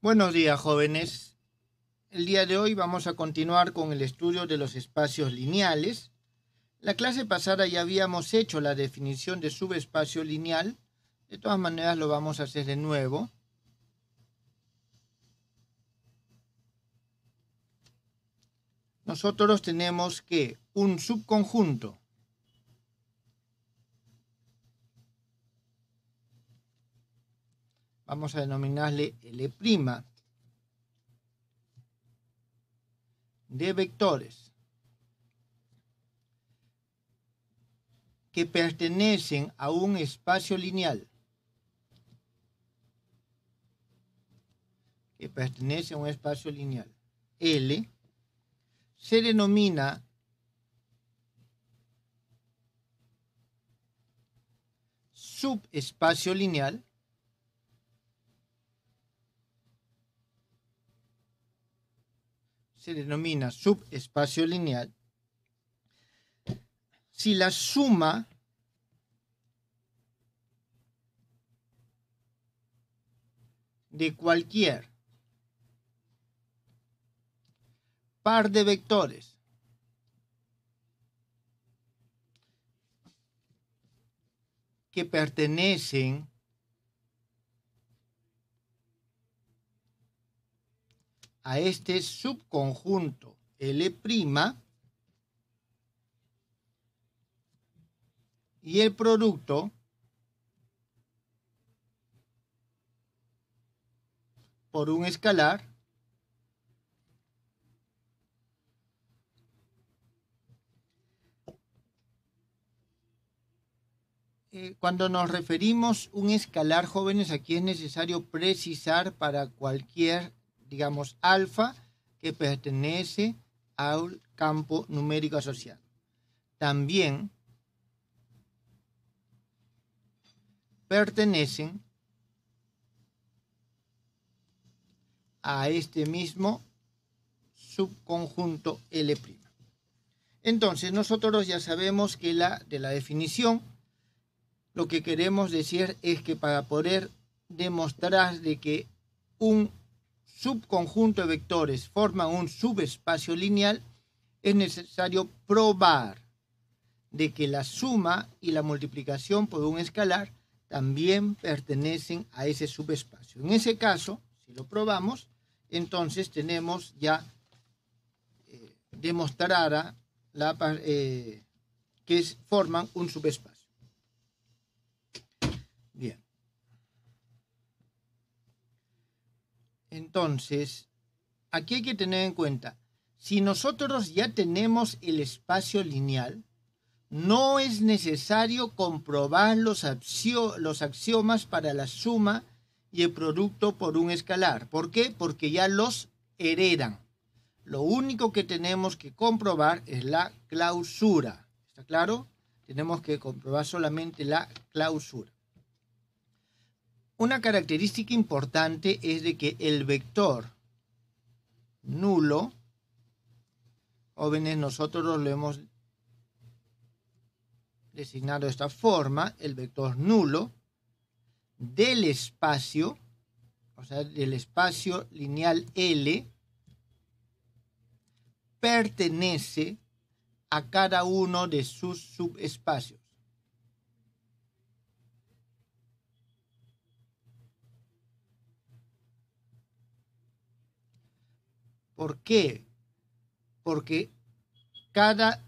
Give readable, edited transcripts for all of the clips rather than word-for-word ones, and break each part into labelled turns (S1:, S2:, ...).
S1: Buenos días, jóvenes. El día de hoy vamos a continuar con el estudio de los espacios lineales. La clase pasada ya habíamos hecho la definición de subespacio lineal. De todas maneras lo vamos a hacer de nuevo. Nosotros tenemos que un subconjunto vamos a denominarle L' de vectores que pertenecen a un espacio lineal. L se denomina subespacio lineal si la suma de cualquier par de vectores que pertenecen a este subconjunto L' y el producto por un escalar cuando nos referimos a un escalar, jóvenes, aquí es necesario precisar para cualquier, digamos, alfa que pertenece al campo numérico asociado. También pertenecen a este mismo subconjunto L'. Entonces, nosotros ya sabemos que de la definición, lo que queremos decir es que para poder demostrar de que un subconjunto de vectores forma un subespacio lineal, es necesario probar de que la suma y la multiplicación por un escalar también pertenecen a ese subespacio. En ese caso, si lo probamos, entonces tenemos ya demostrada que forman un subespacio. Bien. Entonces, aquí hay que tener en cuenta, si nosotros ya tenemos el espacio lineal, no es necesario comprobar los axiomas para la suma y el producto por un escalar. ¿Por qué? Porque ya los heredan. Lo único que tenemos que comprobar es la clausura. ¿Está claro? Tenemos que comprobar solamente la clausura. Una característica importante es de que el vector nulo, jóvenes, nosotros lo hemos designado de esta forma, el vector nulo del espacio, o sea, del espacio lineal L, pertenece a cada uno de sus subespacios. ¿Por qué? Porque cada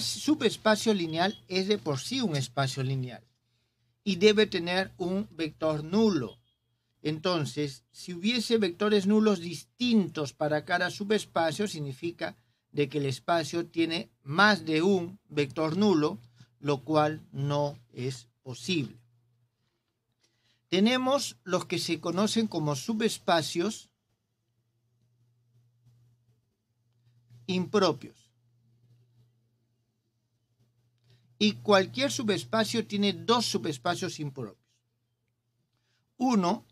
S1: subespacio lineal es de por sí un espacio lineal y debe tener un vector nulo. Entonces, si hubiese vectores nulos distintos para cada subespacio, significa de que el espacio tiene más de un vector nulo, lo cual no es posible. Tenemos los que se conocen como subespacios impropios. Y cualquier subespacio tiene dos subespacios impropios. Uno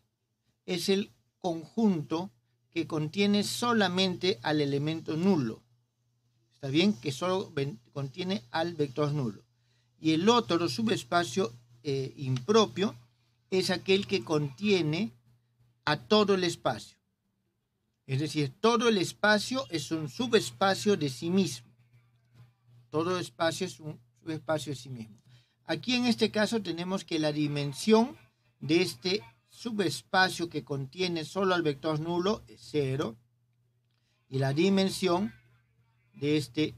S1: es el conjunto que contiene solamente al elemento nulo. ¿Está bien? Que solo contiene al vector nulo. Y el otro subespacio impropio es aquel que contiene a todo el espacio. Es decir, todo el espacio es un subespacio de sí mismo. Todo espacio es un subespacio de sí mismo. Aquí en este caso tenemos que la dimensión de este subespacio que contiene solo al vector nulo es 0. Y la dimensión de este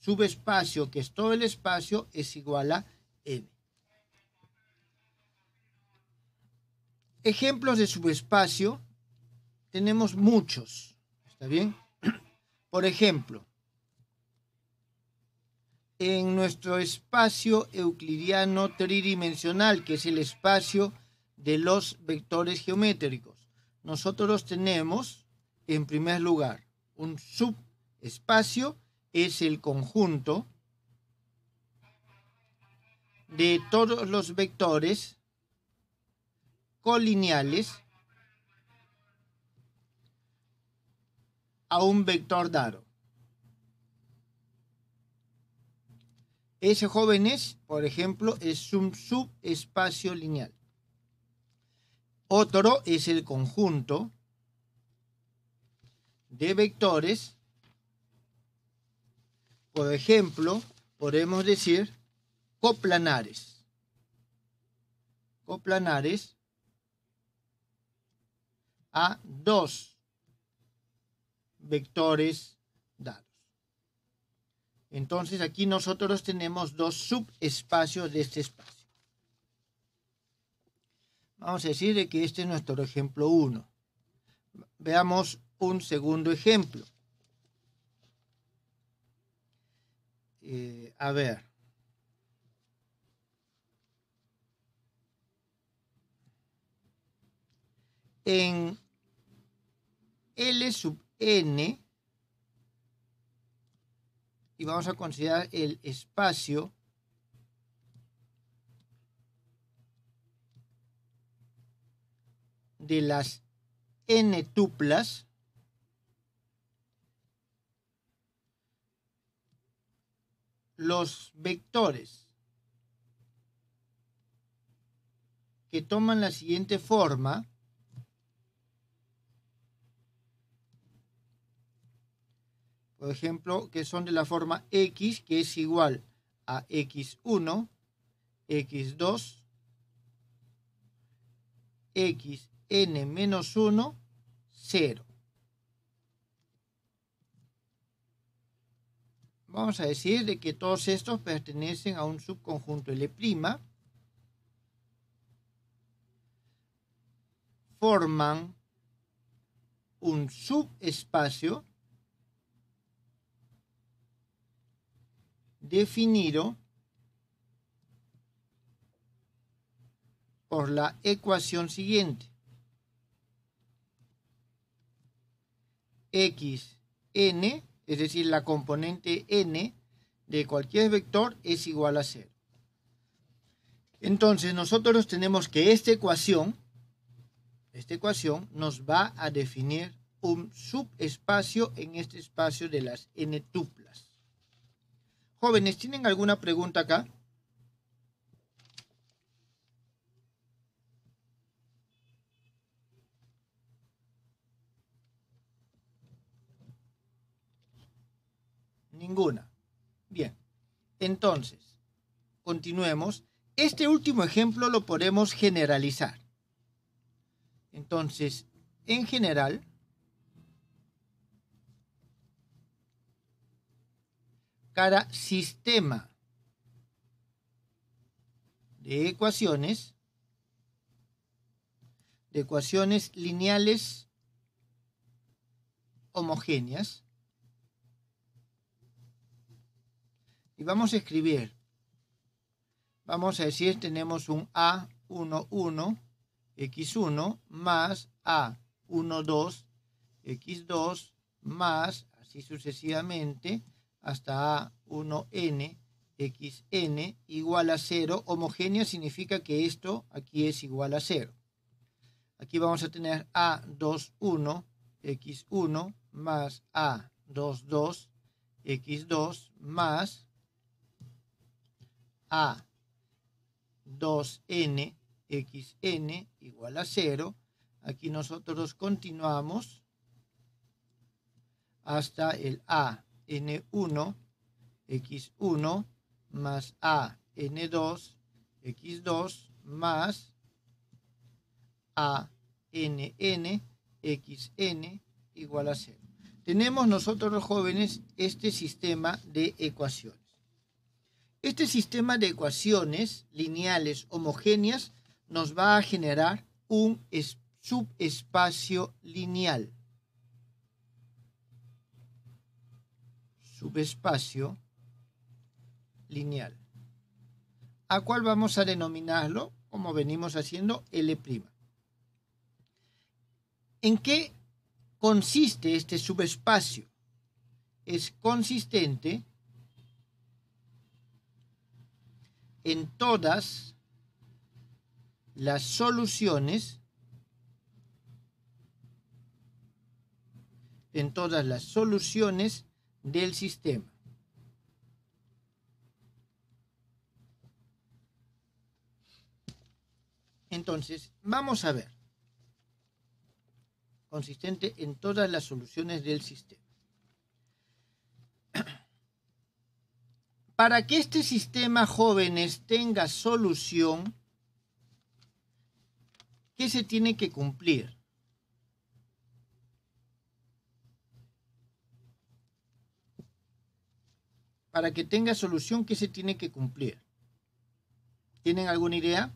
S1: subespacio, que es todo el espacio, es igual a n. Ejemplos de subespacio tenemos muchos. ¿Está bien? Por ejemplo, en nuestro espacio euclidiano tridimensional, que es el espacio de los vectores geométricos, nosotros tenemos, en primer lugar, un subespacio, es el conjunto de todos los vectores colineales a un vector dado. Ese, jóvenes, por ejemplo, es un subespacio lineal. Otro es el conjunto de vectores, por ejemplo, podemos decir coplanares. Coplanares a dos vectores dados. Entonces aquí nosotros tenemos dos subespacios de este espacio. Vamos a decir de que este es nuestro ejemplo 1. Veamos un segundo ejemplo. A ver. En L sub n, y vamos a considerar el espacio de las n tuplas, los vectores que toman la siguiente forma por ejemplo, que son de la forma x, que es igual a x1, x2, xn menos 1, 0. Vamos a decir de que todos estos pertenecen a un subconjunto L', forman un subespacio definido por la ecuación siguiente. Xn, es decir, la componente n de cualquier vector es igual a 0. Entonces nosotros tenemos que esta ecuación nos va a definir un subespacio en este espacio de las n tuplas. Jóvenes, ¿tienen alguna pregunta acá? Ninguna. Bien. Entonces, continuemos. Este último ejemplo lo podemos generalizar. Entonces, en general, cada sistema de ecuaciones lineales homogéneas, y vamos a escribir, vamos a decir, tenemos un A11 x1 más A12 x2 más, así sucesivamente, hasta A1n xn igual a 0. Homogénea significa que esto aquí es igual a 0. Aquí vamos a tener A21 x1 más A22 x2 más A2n xn igual a 0. Aquí nosotros continuamos hasta el AN1 X1 más AN2 X2 más ANN XN igual a 0. Tenemos nosotros los jóvenes este sistema de ecuaciones. Este sistema de ecuaciones lineales homogéneas nos va a generar un subespacio lineal. Subespacio lineal. ¿A cuál vamos a denominarlo? Como venimos haciendo, L'. ¿En qué consiste este subespacio? Es consistente en todas las soluciones del sistema. Entonces, vamos a ver. Consistente en todas las soluciones del sistema. Para que este sistema, jóvenes, tenga solución, ¿qué se tiene que cumplir? Para que tenga solución, ¿qué se tiene que cumplir? ¿Tienen alguna idea?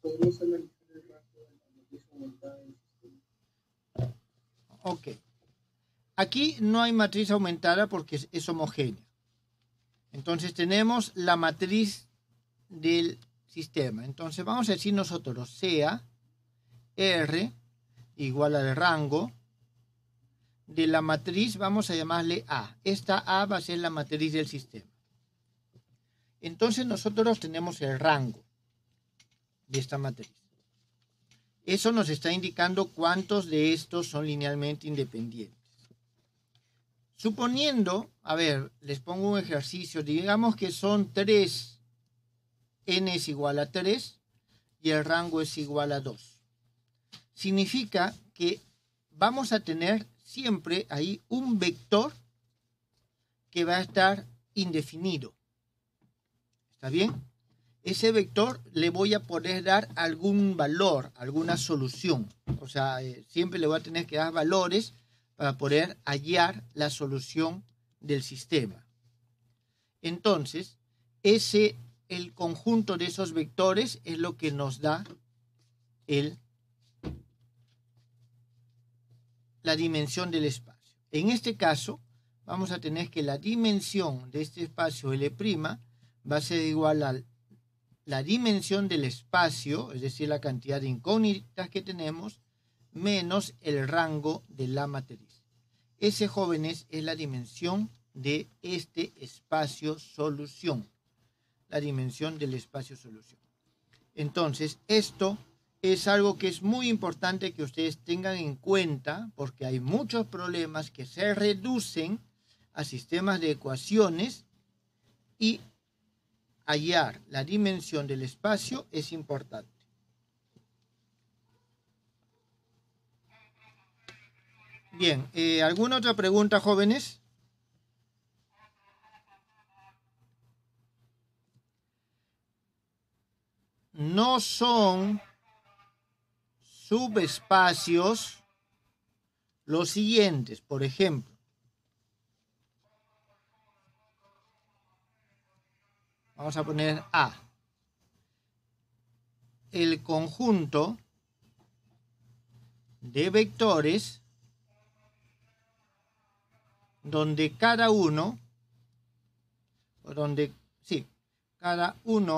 S2: Podemos analizar el rango de la matriz aumentada del sistema.
S1: Ok. Aquí no hay matriz aumentada porque es homogénea. Entonces tenemos la matriz del sistema. Entonces vamos a decir nosotros sea R igual al rango de la matriz, vamos a llamarle A. Esta A va a ser la matriz del sistema. Entonces nosotros tenemos el rango de esta matriz. Eso nos está indicando cuántos de estos son linealmente independientes. Suponiendo, a ver, les pongo un ejercicio, digamos que son 3, n es igual a 3 y el rango es igual a 2. Significa que vamos a tener siempre ahí un vector que va a estar indefinido. ¿Está bien? Ese vector le voy a poder dar algún valor, alguna solución. O sea, siempre le voy a tener que dar valores para poder hallar la solución del sistema. Entonces, el conjunto de esos vectores es lo que nos da la dimensión del espacio. En este caso, vamos a tener que la dimensión de este espacio L' va a ser igual a la dimensión del espacio, es decir, la cantidad de incógnitas que tenemos, menos el rango de la matriz. Ese, jóvenes, es la dimensión de este espacio solución. La dimensión del espacio solución. Entonces, esto es algo que es muy importante que ustedes tengan en cuenta porque hay muchos problemas que se reducen a sistemas de ecuaciones y hallar la dimensión del espacio es importante. Bien, ¿alguna otra pregunta, jóvenes? No son subespacios los siguientes, por ejemplo. Vamos a poner A. El conjunto de vectores donde cada uno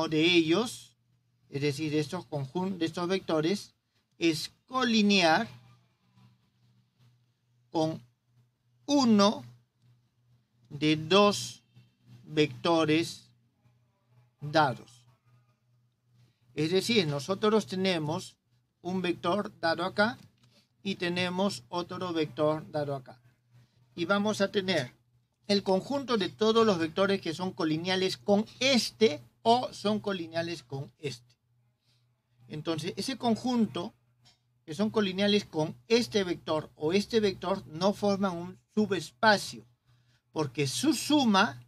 S1: de ellos, es decir, de estos vectores, es colinear con uno de dos vectores dados. Es decir, nosotros tenemos un vector dado acá y tenemos otro vector dado acá. y vamos a tener el conjunto de todos los vectores que son colineales con este o son colineales con este. Entonces, ese conjunto que son colineales con este vector o este vector no forman un subespacio, porque su suma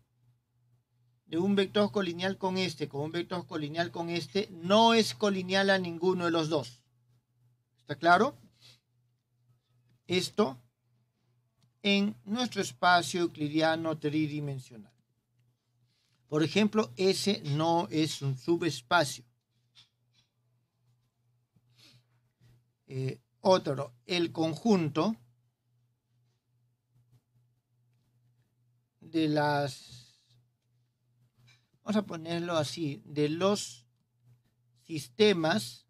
S1: de un vector colineal con un vector colineal con este, no es colineal a ninguno de los dos. ¿Está claro? Esto en nuestro espacio euclidiano tridimensional. Por ejemplo, ese no es un subespacio. Otro, el conjunto de las, vamos a ponerlo así, de los sistemas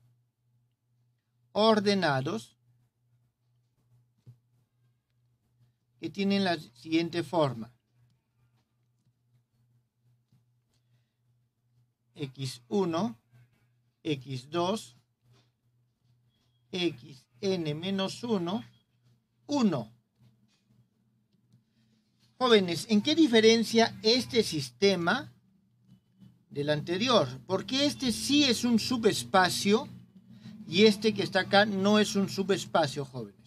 S1: ordenados que tienen la siguiente forma. X1, X2, Xn-1, 1. Jóvenes, ¿en qué diferencia este sistema del anterior? Porque este sí es un subespacio y este que está acá no es un subespacio, jóvenes.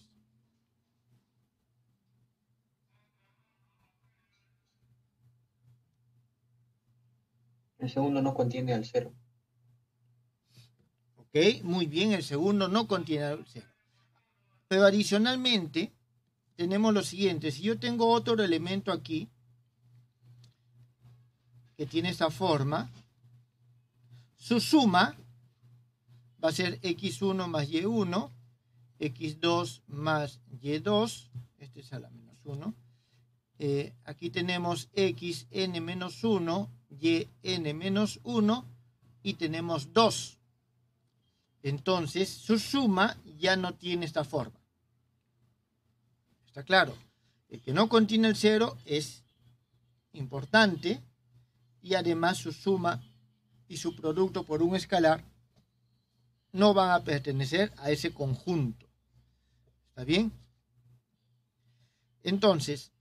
S3: El segundo no contiene al cero.
S1: Ok, muy bien, el segundo no contiene al cero. Pero adicionalmente tenemos lo siguiente. Si yo tengo otro elemento aquí que tiene esta forma, su suma va a ser x1 más y1, x2 más y2, este es a la menos 1. Aquí tenemos xn menos 1, yn menos 1 y tenemos 2. Entonces, su suma ya no tiene esta forma. ¿Está claro? El que no contiene el 0 es importante y además su suma y su producto por un escalar no van a pertenecer a ese conjunto. ¿Está bien? Entonces,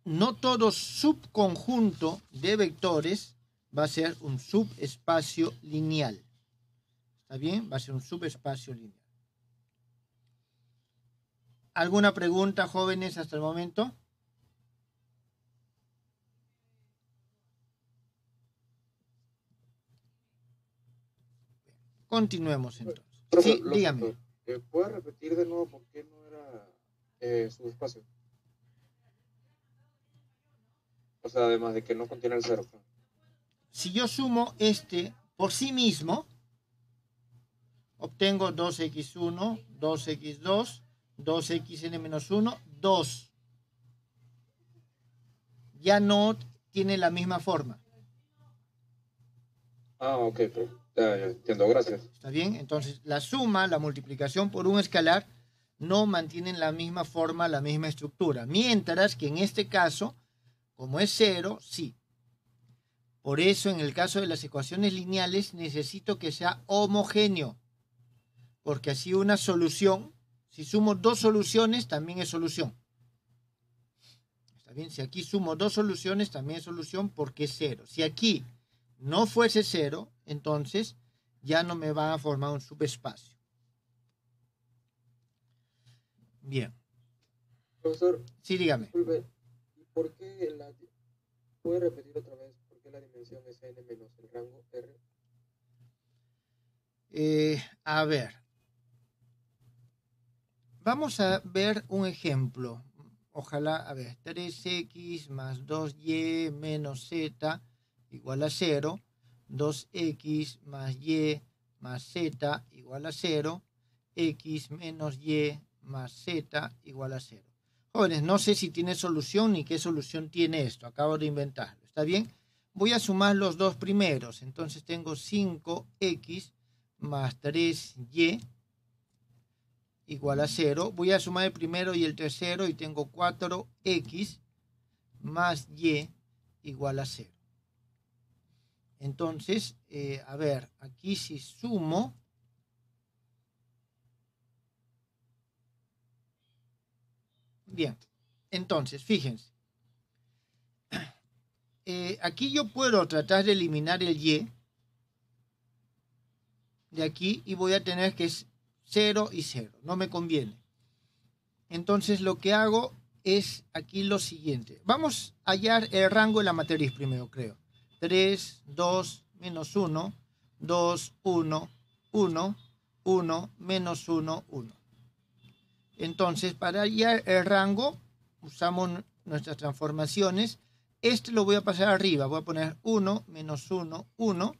S1: no todo subconjunto de vectores va a ser un subespacio lineal. ¿Está bien? Va a ser un subespacio lineal. ¿Alguna pregunta, jóvenes, hasta el momento? Continuemos entonces. Sí, dígame.
S4: ¿Puedes repetir de nuevo por qué no era subespacio? O sea, además de que no contiene el cero.
S1: Si yo sumo este por sí mismo, obtengo 2x1, 2x2, 2xn-1, 2. Ya no tiene la misma forma.
S4: Ah, ok, pero ya entiendo, gracias.
S1: ¿Está bien? Entonces, la suma, la multiplicación por un escalar, no mantienen la misma forma, la misma estructura. Mientras que en este caso, como es 0, sí. Por eso, en el caso de las ecuaciones lineales, necesito que sea homogéneo. Porque así una solución, si sumo dos soluciones, también es solución. ¿Está bien? Si aquí sumo dos soluciones, también es solución porque es 0. Si aquí no fuese 0, entonces ya no me va a formar un subespacio. Bien.
S4: Profesor.
S1: Sí, dígame.
S4: Disculpe, ¿por qué ¿puede repetir otra vez por qué la dimensión es n menos el rango r?
S1: A ver. Vamos a ver un ejemplo. Ojalá, a ver, 3x más 2y menos z igual a 0. 2x más y más z igual a 0. X menos y más z igual a 0. Jóvenes, no sé si tiene solución ni qué solución tiene esto. Acabo de inventarlo. ¿Está bien? Voy a sumar los dos primeros. Entonces tengo 5x más 3y igual a 0. Voy a sumar el primero y el tercero y tengo 4x más y igual a 0. Entonces, a ver, aquí si sumo, bien, Entonces, fíjense. Aquí yo puedo tratar de eliminar el y de aquí y voy a tener que es 0 y 0. No me conviene. Entonces lo que hago es aquí lo siguiente. Vamos a hallar el rango de la matriz primero, creo. 3, 2, menos 1, 2, 1, 1, 1, menos 1, 1. Entonces, para hallar el rango, usamos nuestras transformaciones. Este lo voy a pasar arriba. Voy a poner 1, menos 1, 1.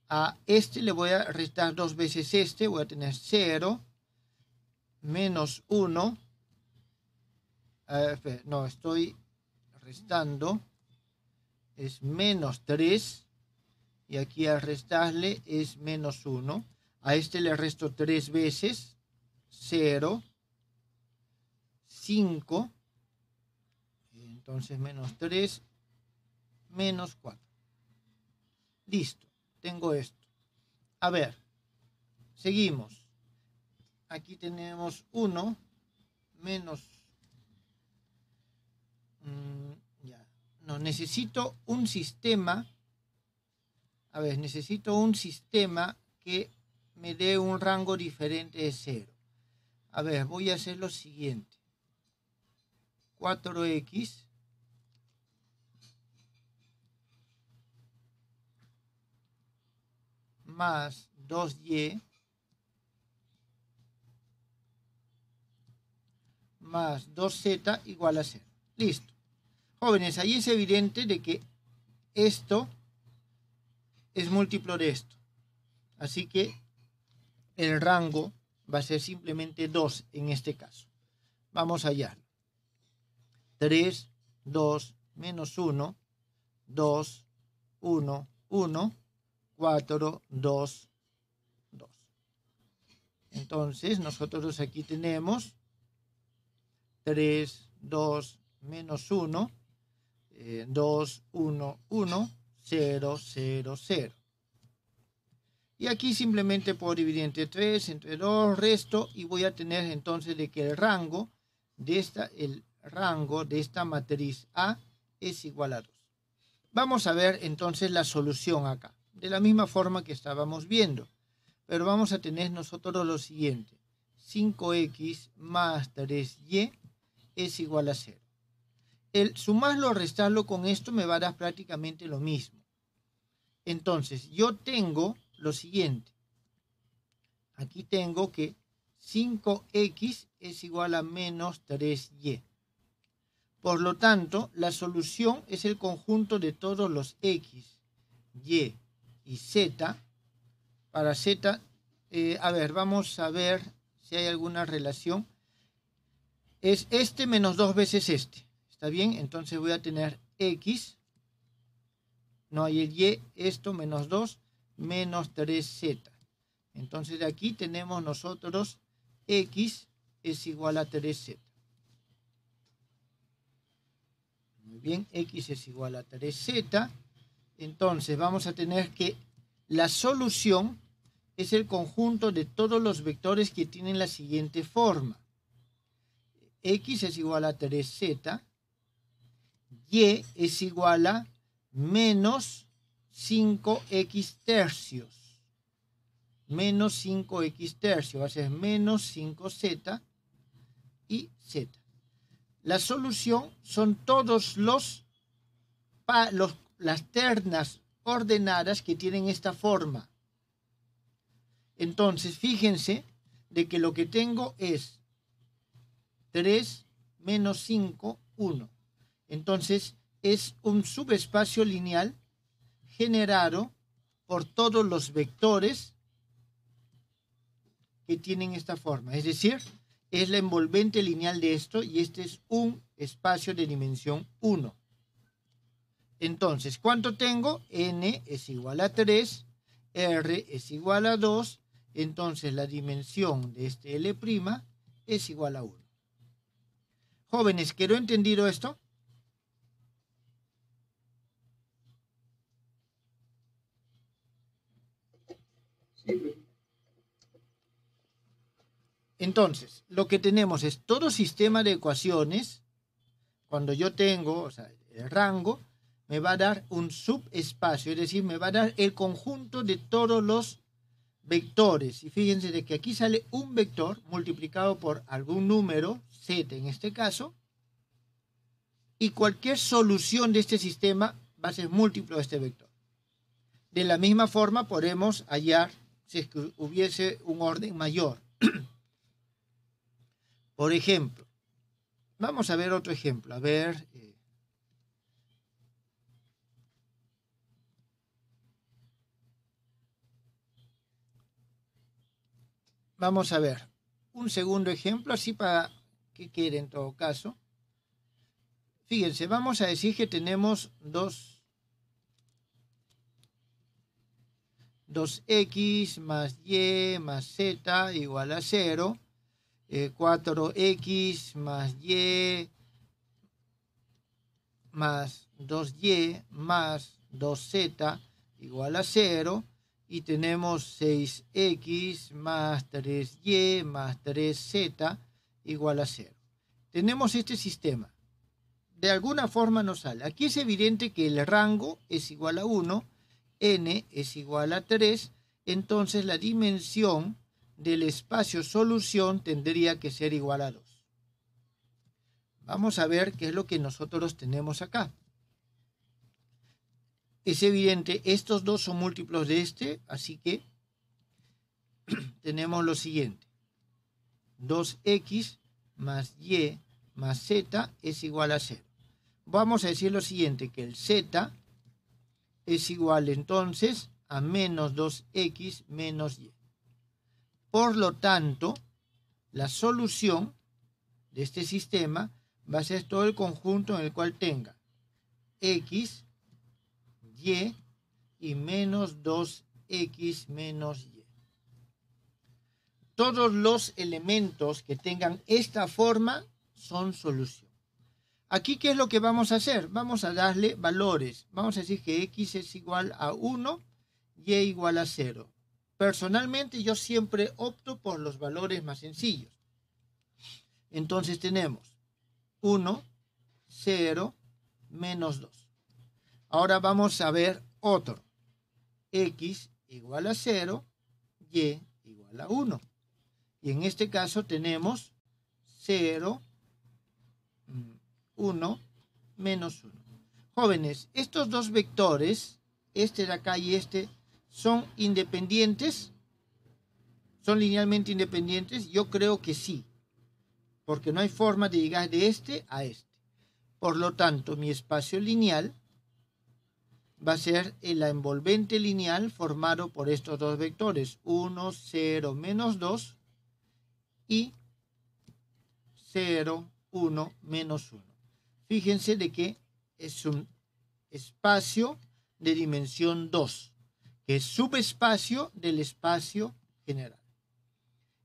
S1: A este le voy a restar 2 veces este. Voy a tener 0, menos 1. No, estoy restando. Es menos 3. Y aquí al restarle es menos 1. A este le resto 3 veces. 0. 5. Entonces menos 3. Menos 4. Listo. Tengo esto. A ver. Seguimos. Aquí tenemos 1. Menos. Ya. No, necesito un sistema. A ver, necesito un sistema que me dé un rango diferente de 0. A ver, voy a hacer lo siguiente. 4x más 2y más 2z igual a 0. Listo. Jóvenes, ahí es evidente de que esto es múltiplo de esto. Así que el rango va a ser simplemente 2 en este caso. Vamos allá. 3, 2, menos 1, 2, 1, 1, 4, 2, 2. Entonces, nosotros aquí tenemos 3, 2, menos 1, 2, 1, 1, 0, 0, 0. Y aquí simplemente puedo dividir entre 3, entre 2, resto, y voy a tener entonces de que el rango de esta matriz A es igual a 2. Vamos a ver entonces la solución acá, de la misma forma que estábamos viendo. Pero vamos a tener nosotros lo siguiente. 5x más 3y es igual a 0. El sumarlo o restarlo con esto me va a dar prácticamente lo mismo. Entonces, yo tengo lo siguiente. Aquí tengo que 5x es igual a menos 3y. Por lo tanto, la solución es el conjunto de todos los x, y y z. Para z, a ver, vamos a ver si hay alguna relación. Es este menos 2 veces este. ¿Está bien? Entonces voy a tener x. No hay el y, esto menos 2, menos 3z. Entonces de aquí tenemos nosotros x es igual a 3z. Muy bien, x es igual a 3z. Entonces vamos a tener que la solución es el conjunto de todos los vectores que tienen la siguiente forma. X es igual a 3z. Y es igual a menos 5x tercios. Menos 5x tercios. Va a ser menos 5z y z. La solución son todos las ternas ordenadas que tienen esta forma. Entonces, fíjense de que lo que tengo es 3 menos 5, 1. Entonces, es un subespacio lineal generado por todos los vectores que tienen esta forma. Es decir, es la envolvente lineal de esto y este es un espacio de dimensión 1. Entonces, ¿cuánto tengo? N es igual a 3, R es igual a 2, entonces la dimensión de este L' es igual a 1. Jóvenes, ¿quedó entendido esto? Entonces, lo que tenemos es todo sistema de ecuaciones cuando yo tengo, o sea, el rango, me va a dar un subespacio, es decir, me va a dar el conjunto de todos los vectores. Y fíjense de que aquí sale un vector multiplicado por algún número, z en este caso, y cualquier solución de este sistema va a ser múltiplo de este vector. De la misma forma podemos hallar si es que hubiese un orden mayor. Por ejemplo, vamos a ver otro ejemplo. A ver. Vamos a ver un segundo ejemplo, así para que quede en todo caso. Fíjense, vamos a decir que tenemos 2x más y más z igual a 0, 4x más y más 2y más 2z igual a 0, y tenemos 6x más 3y más 3z igual a 0. Tenemos este sistema. De alguna forma nos sale. Aquí es evidente que el rango es igual a 1, n es igual a 3, entonces la dimensión del espacio solución tendría que ser igual a 2. Vamos a ver qué es lo que nosotros tenemos acá. Es evidente, estos dos son múltiplos de este, así que tenemos lo siguiente. 2x más y más z es igual a 0. Vamos a decir lo siguiente, que el z es igual entonces a menos 2x menos y. Por lo tanto, la solución de este sistema va a ser todo el conjunto en el cual tenga x, y menos 2x menos y. Todos los elementos que tengan esta forma son solución. Aquí, ¿qué es lo que vamos a hacer? Vamos a darle valores. Vamos a decir que x es igual a 1, y igual a 0. Personalmente, yo siempre opto por los valores más sencillos. Entonces tenemos 1, 0, menos 2. Ahora vamos a ver otro. X igual a 0, y igual a 1. Y en este caso tenemos 0, 1, menos 1. Jóvenes, estos dos vectores, este de acá y este, ¿son independientes? ¿Son linealmente independientes? Yo creo que sí, porque no hay forma de llegar de este a este. Por lo tanto, mi espacio lineal va a ser la envolvente lineal formado por estos dos vectores, 1, 0, menos 2 y 0, 1, menos 1. Fíjense de que es un espacio de dimensión 2, que es subespacio del espacio general.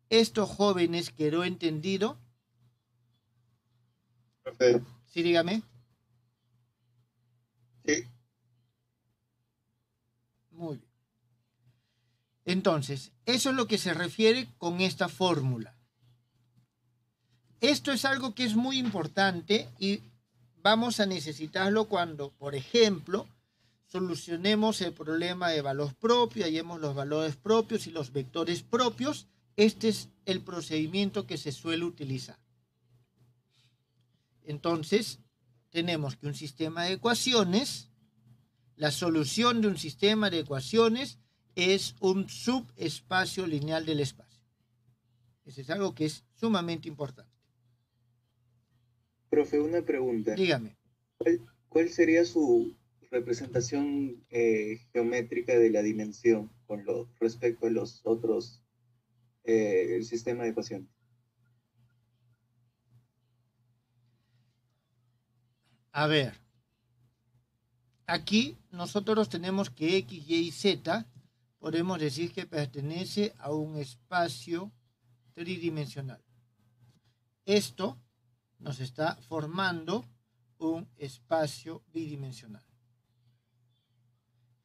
S1: ¿Esto, jóvenes, quedó entendido?
S2: Perfecto.
S1: Sí, dígame.
S2: Sí.
S1: Muy bien. Entonces, eso es lo que se refiere con esta fórmula. Esto es algo que es muy importante y vamos a necesitarlo cuando, por ejemplo, solucionemos el problema de valor propio, hallemos los valores propios y los vectores propios. Este es el procedimiento que se suele utilizar. Entonces, tenemos que un sistema de ecuaciones, la solución de un sistema de ecuaciones es un subespacio lineal del espacio. Eso es algo que es sumamente importante.
S3: Profe, una pregunta.
S1: Dígame.
S3: ¿Cuál sería su representación geométrica de la dimensión con respecto a los otros sistemas de ecuaciones?
S1: A ver, aquí nosotros tenemos que x, y y z podemos decir que pertenece a un espacio tridimensional. Esto nos está formando un espacio bidimensional.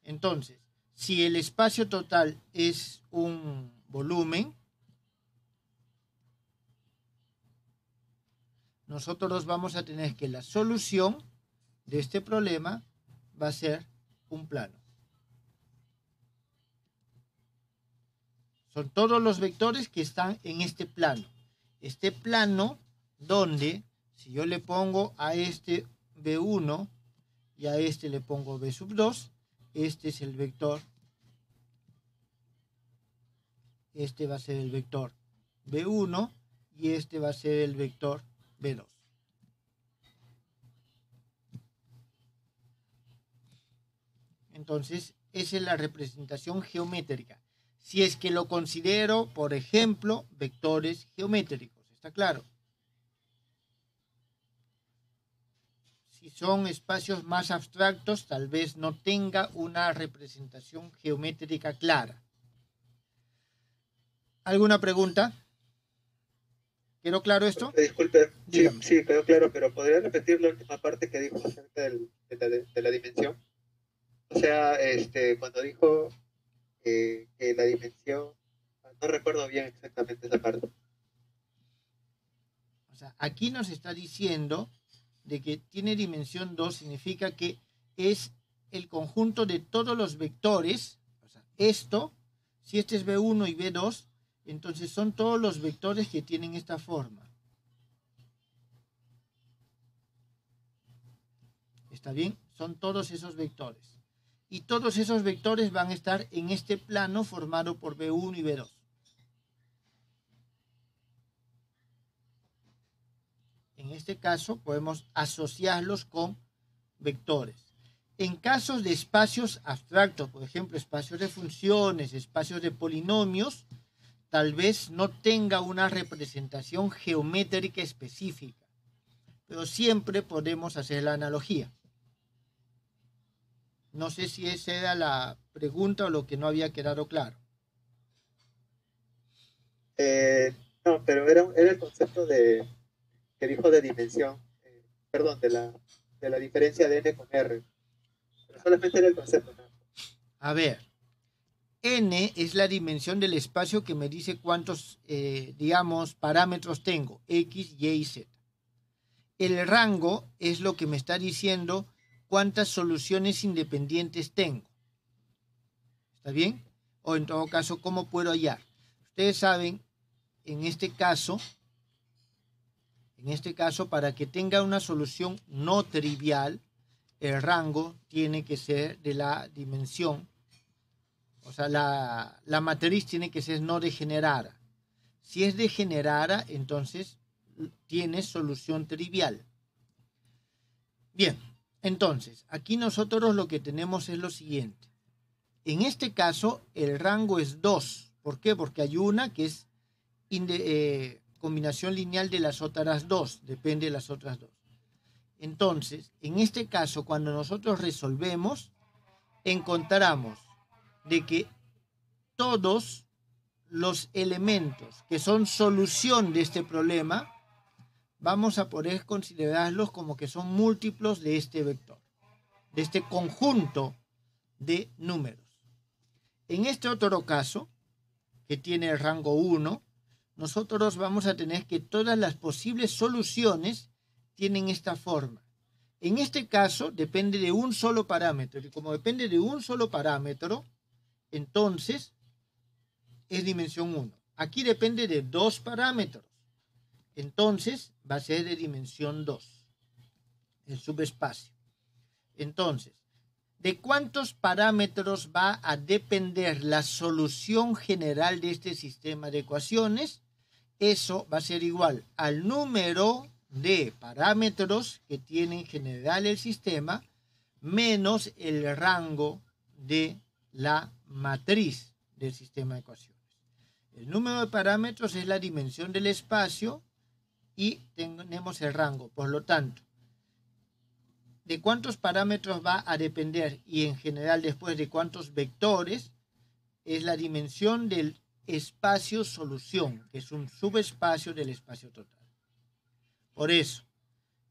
S1: Entonces, si el espacio total es un volumen, nosotros vamos a tener que la solución de este problema va a ser un plano. Son todos los vectores que están en este plano. Este plano donde, si yo le pongo a este B1 y a este le pongo B2, este es el vector. Este va a ser el vector B1 y este va a ser el vector B2. Entonces, esa es la representación geométrica. Si es que lo considero, por ejemplo, vectores geométricos. ¿Está claro? Si son espacios más abstractos, tal vez no tenga una representación geométrica clara. ¿Alguna pregunta? ¿Quedó claro esto?
S3: Disculpe,
S1: Dígame.
S3: sí, quedó claro, pero ¿podría repetir la última parte que dijo acerca de la dimensión? O sea, cuando dijo que la dimensión, no recuerdo bien exactamente esa parte.
S1: O sea, aquí nos está diciendo de que tiene dimensión 2, significa que es el conjunto de todos los vectores. O sea, esto, si este es B1 y B2, entonces son todos los vectores que tienen esta forma. ¿Está bien? Son todos esos vectores. Y todos esos vectores van a estar en este plano formado por B1 y B2. En este caso podemos asociarlos con vectores. En casos de espacios abstractos, por ejemplo, espacios de funciones, espacios de polinomios, tal vez no tenga una representación geométrica específica, pero siempre podemos hacer la analogía. No sé si esa era la pregunta o lo que no había quedado claro.
S3: No, pero era el concepto que dijo de dimensión, perdón, de la diferencia de n con r. Pero solamente era el concepto, ¿no?
S1: A ver, n es la dimensión del espacio que me dice cuántos, digamos, parámetros tengo, x, y y z. El rango es lo que me está diciendo cuántas soluciones independientes tengo. ¿Está bien? O en todo caso, ¿cómo puedo hallar? Ustedes saben, en este caso, para que tenga una solución no trivial, el rango tiene que ser de la dimensión, o sea, la matriz tiene que ser no degenerada. Si es degenerada, entonces tiene solución trivial. Bien, entonces, aquí nosotros lo que tenemos es lo siguiente. En este caso, el rango es 2. ¿Por qué? Porque hay una que es combinación lineal de las otras dos, depende de las otras dos. Entonces, en este caso, cuando nosotros resolvemos, encontramos de que todos los elementos que son solución de este problema, vamos a poder considerarlos como que son múltiplos de este vector, de este conjunto de números. En este otro caso, que tiene el rango 1, nosotros vamos a tener que todas las posibles soluciones tienen esta forma. En este caso depende de un solo parámetro, y como depende de un solo parámetro, entonces es dimensión 1. Aquí depende de 2 parámetros, entonces va a ser de dimensión 2, el subespacio. Entonces, ¿de cuántos parámetros va a depender la solución general de este sistema de ecuaciones? Eso va a ser igual al número de parámetros que tiene en general el sistema menos el rango de la matriz del sistema de ecuaciones. El número de parámetros es la dimensión del espacio y tenemos el rango. Por lo tanto, de cuántos parámetros va a depender y en general después de cuántos vectores es la dimensión del espacio solución, que es un subespacio del espacio total. Por eso,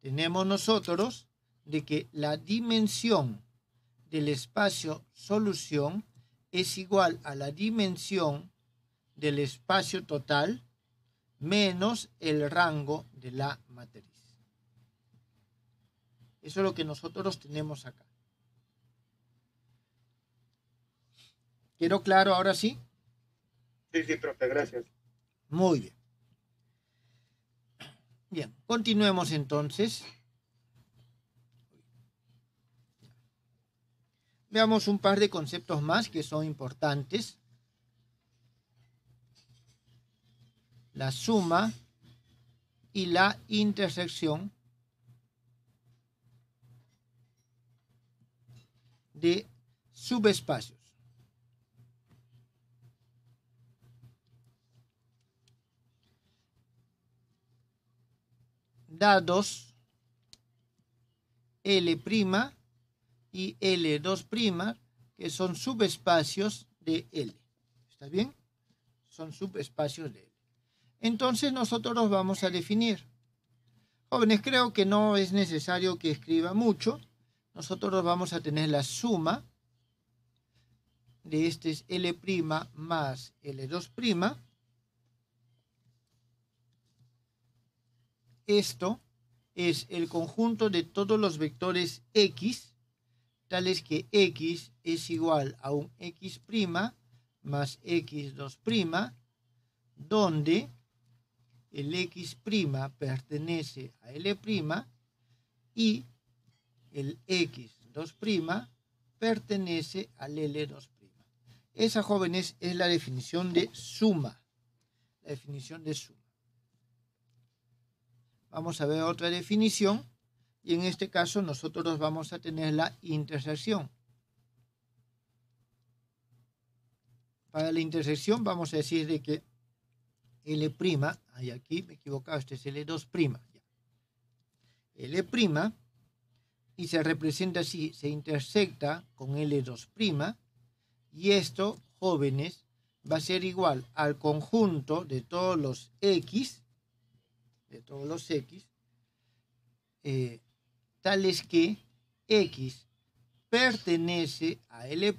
S1: tenemos nosotros de que la dimensión del espacio solución es igual a la dimensión del espacio total menos el rango de la matriz. Eso es lo que nosotros tenemos acá. ¿Quedó claro ahora sí?
S3: Sí, sí, profe, gracias.
S1: Muy bien. Bien, continuemos entonces. Veamos un par de conceptos más que son importantes. La suma y la intersección de subespacios. Dados L' y L2', que son subespacios de L. ¿Está bien? Son subespacios de L. Entonces nosotros los vamos a definir. Jóvenes, creo que no es necesario que escriba mucho. Nosotros vamos a tener la suma de este es L' más L2'. Esto es el conjunto de todos los vectores X, tales que X es igual a un X' más X2', donde el X' pertenece a L' y el X2' pertenece al L2'. Esa, jóvenes, es la definición de suma. La definición de suma. Vamos a ver otra definición y en este caso nosotros vamos a tener la intersección. Para la intersección vamos a decir de que L', ahí aquí me he equivocado, este es L2', L' y se representa así, se intersecta con L2', y esto, jóvenes, va a ser igual al conjunto de todos los X, tales que X pertenece a L'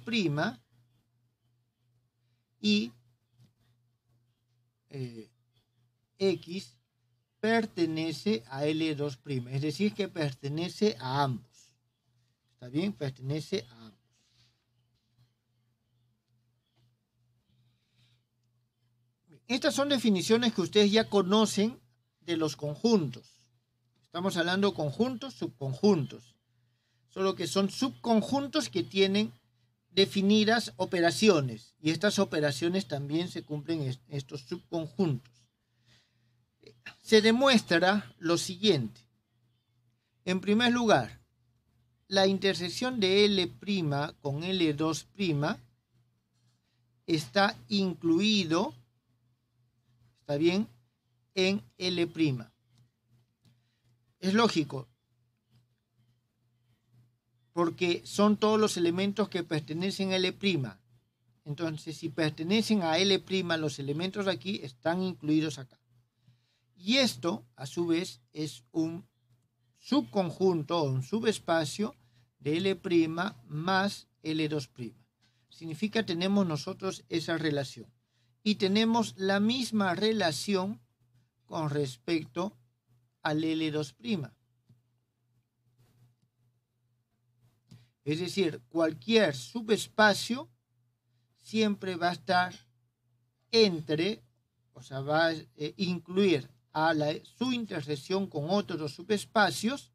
S1: y X pertenece a L2', es decir, que pertenece a ambos. ¿Está bien? Pertenece a ambos. Estas son definiciones que ustedes ya conocen de los conjuntos. Estamos hablando de conjuntos, subconjuntos. Solo que son subconjuntos que tienen definidas operaciones. Y estas operaciones también se cumplen en estos subconjuntos. Se demuestra lo siguiente. En primer lugar, la intersección de L' con L2' está incluido, ¿está bien?, en L'. Es lógico, porque son todos los elementos que pertenecen a L'. Entonces, si pertenecen a L', los elementos de aquí están incluidos acá. Y esto, a su vez, es un subconjunto o un subespacio de L' más L2'. Significa que tenemos nosotros esa relación. Y tenemos la misma relación con respecto al L2'. Es decir, cualquier subespacio siempre va a estar entre, o sea, va a incluir a su intersección con otros subespacios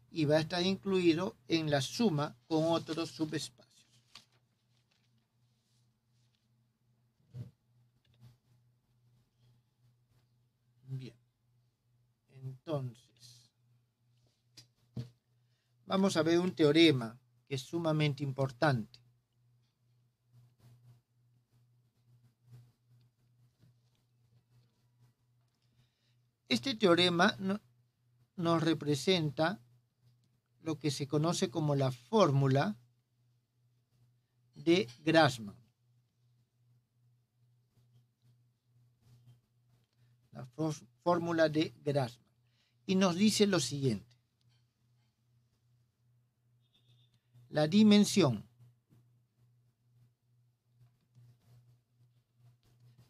S1: y va a estar incluido en la suma con otros subespacios. Bien, entonces, vamos a ver un teorema que es sumamente importante. Este teorema nos representa lo que se conoce como la fórmula de Grassmann. La fórmula de Grassmann. Y nos dice lo siguiente. La dimensión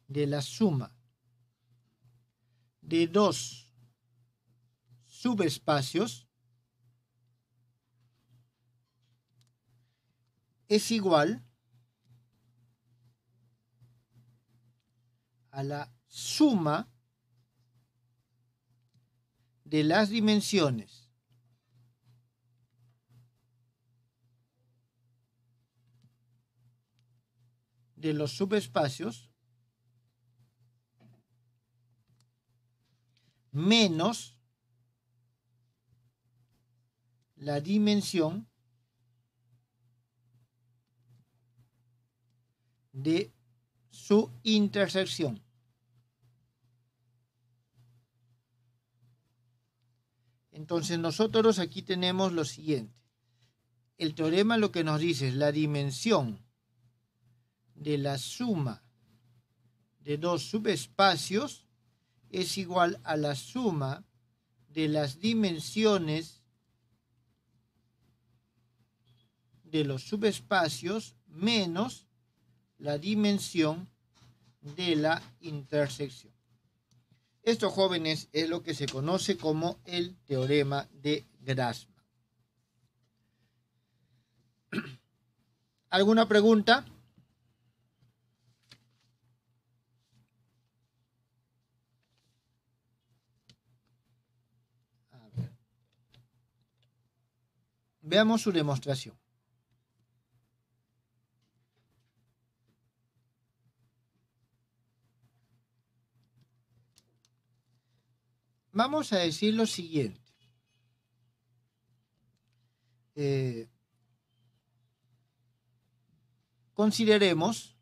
S1: de la suma de dos subespacios es igual a la suma de las dimensiones de los subespacios menos la dimensión de su intersección. Entonces nosotros aquí tenemos lo siguiente. El teorema lo que nos dice es la dimensión de la suma de dos subespacios es igual a la suma de las dimensiones de los subespacios menos la dimensión de la intersección. Esto, jóvenes, es lo que se conoce como el teorema de Grassmann. ¿Alguna pregunta? A ver. Veamos su demostración. Vamos a decir lo siguiente. Consideremos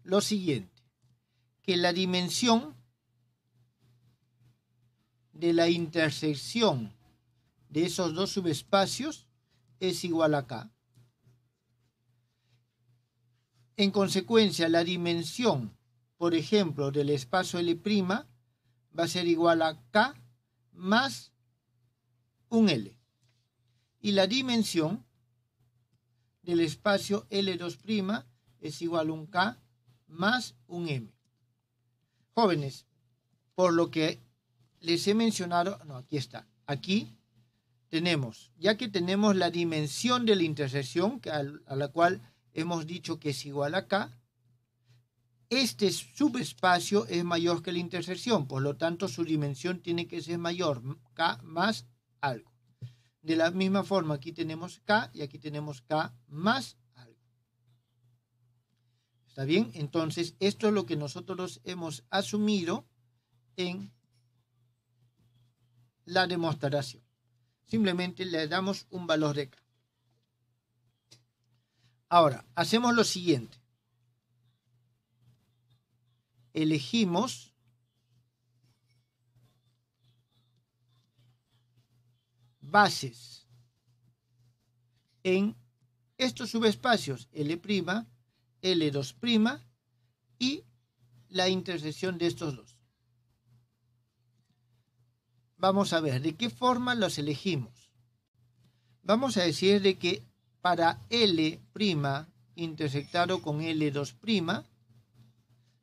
S1: lo siguiente, que la dimensión de la intersección de esos dos subespacios es igual a K. En consecuencia, la dimensión, por ejemplo, del espacio L' va a ser igual a K más un L. Y la dimensión del espacio L2' es igual a un K más un M. Jóvenes, por lo que les he mencionado, no, aquí está. Aquí tenemos, ya que tenemos la dimensión de la intersección, a la cual hemos dicho que es igual a K, este subespacio es mayor que la intersección, por lo tanto su dimensión tiene que ser mayor, K más algo. De la misma forma, aquí tenemos K y aquí tenemos K más algo. ¿Está bien? Entonces, esto es lo que nosotros hemos asumido en la demostración. Simplemente le damos un valor de K. Ahora, hacemos lo siguiente. Elegimos bases en estos subespacios L', L2' y la intersección de estos dos. Vamos a ver de qué forma los elegimos. Vamos a decir de que para L' intersectado con L2',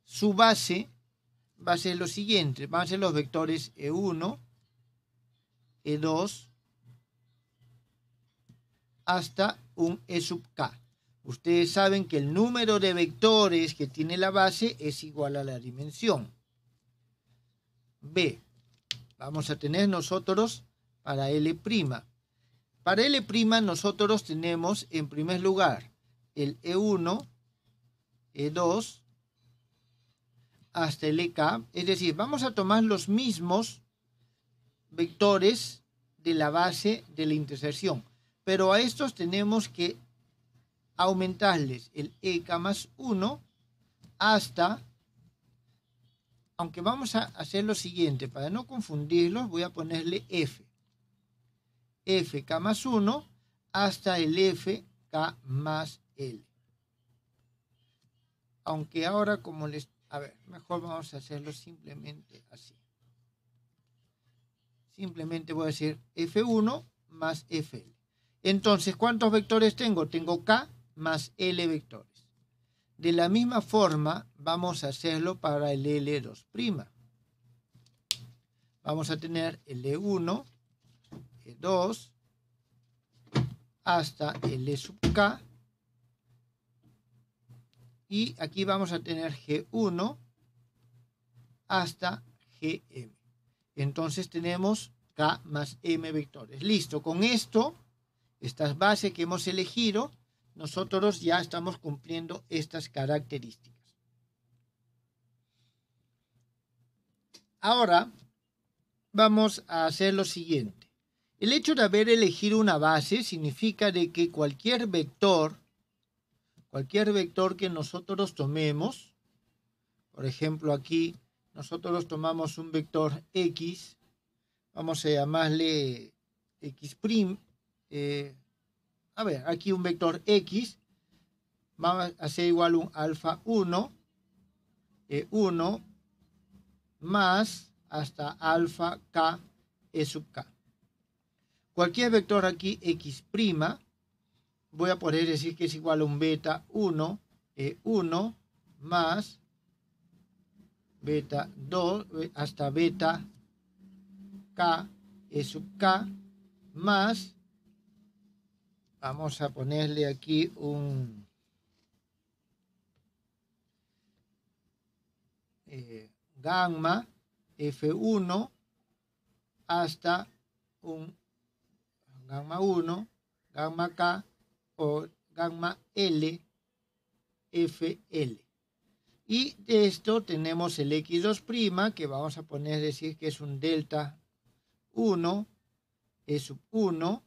S1: su base va a ser lo siguiente, van a ser los vectores E1, E2, hasta un E sub K. Ustedes saben que el número de vectores que tiene la base es igual a la dimensión. B, vamos a tener nosotros para L'. Para L' nosotros tenemos en primer lugar el E1, E2, hasta el EK, es decir, vamos a tomar los mismos vectores de la base de la intersección, pero a estos tenemos que aumentarles el EK más 1 hasta, aunque vamos a hacer lo siguiente, para no confundirlos, voy a ponerle F. FK más 1 hasta el FK más L. Aunque ahora como les... A ver, mejor vamos a hacerlo simplemente así. Simplemente voy a decir F1 más FL. Entonces, ¿cuántos vectores tengo? Tengo K más L vectores. De la misma forma, vamos a hacerlo para el L2'. Vamos a tener el E1, E2, hasta el E sub K. Y aquí vamos a tener G1 hasta Gm. Entonces tenemos K más M vectores. Listo, con esto, estas bases que hemos elegido, nosotros ya estamos cumpliendo estas características. Ahora vamos a hacer lo siguiente. El hecho de haber elegido una base significa de que cualquier vector que nosotros tomemos, por ejemplo aquí nosotros tomamos un vector X, vamos a llamarle X', aquí un vector X, va a ser igual a un alfa 1, 1 más hasta alfa K, E sub K. Cualquier vector aquí X', voy a poder decir que es igual a un beta 1, 1 más beta 2 hasta beta K, E sub K, más, vamos a ponerle aquí un gamma F1 hasta un gamma 1, gamma K o gamma L, FL. Y de esto tenemos el X2', que vamos a poner, decir que es un delta 1, E sub 1,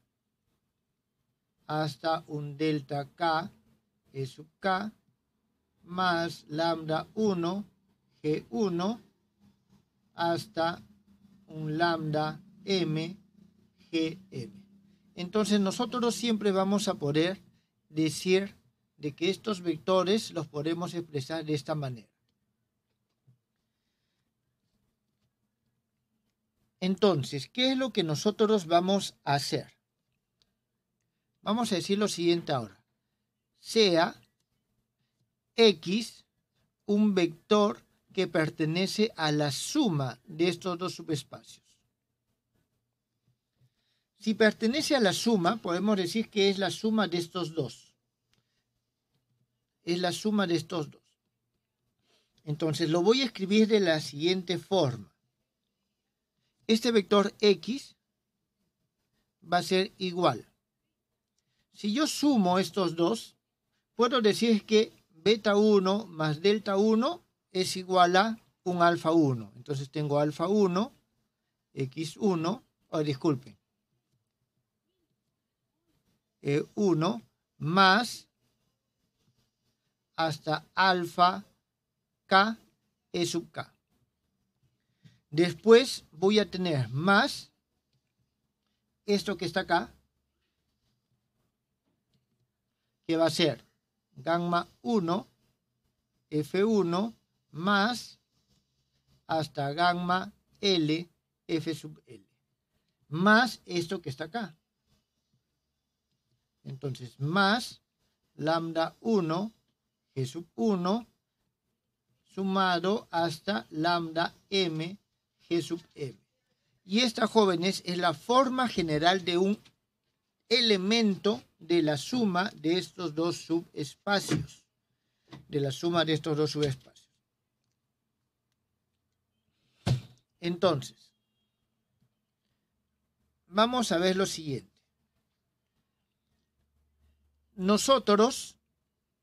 S1: hasta un delta K, E sub K, más lambda 1, G1, hasta un lambda M, Gm. Entonces nosotros siempre vamos a poder decir de que estos vectores los podemos expresar de esta manera. Entonces, ¿qué es lo que nosotros vamos a hacer? Vamos a decir lo siguiente ahora. Sea X un vector que pertenece a la suma de estos dos subespacios. Si pertenece a la suma, podemos decir que es la suma de estos dos. Es la suma de estos dos. Entonces lo voy a escribir de la siguiente forma. Este vector X va a ser igual. Si yo sumo estos dos, puedo decir que beta 1 más delta 1 es igual a un alfa 1. Entonces tengo alfa 1, X1, disculpen. 1 más hasta alfa K, E sub K. Después voy a tener más esto que está acá, que va a ser gamma 1, F1, más hasta gamma L, F sub L, más esto que está acá. Entonces, más lambda 1, G sub 1, sumado hasta lambda M, G sub M. Y esta, jóvenes, es la forma general de un elemento de la suma de estos dos subespacios. Entonces, vamos a ver lo siguiente. Nosotros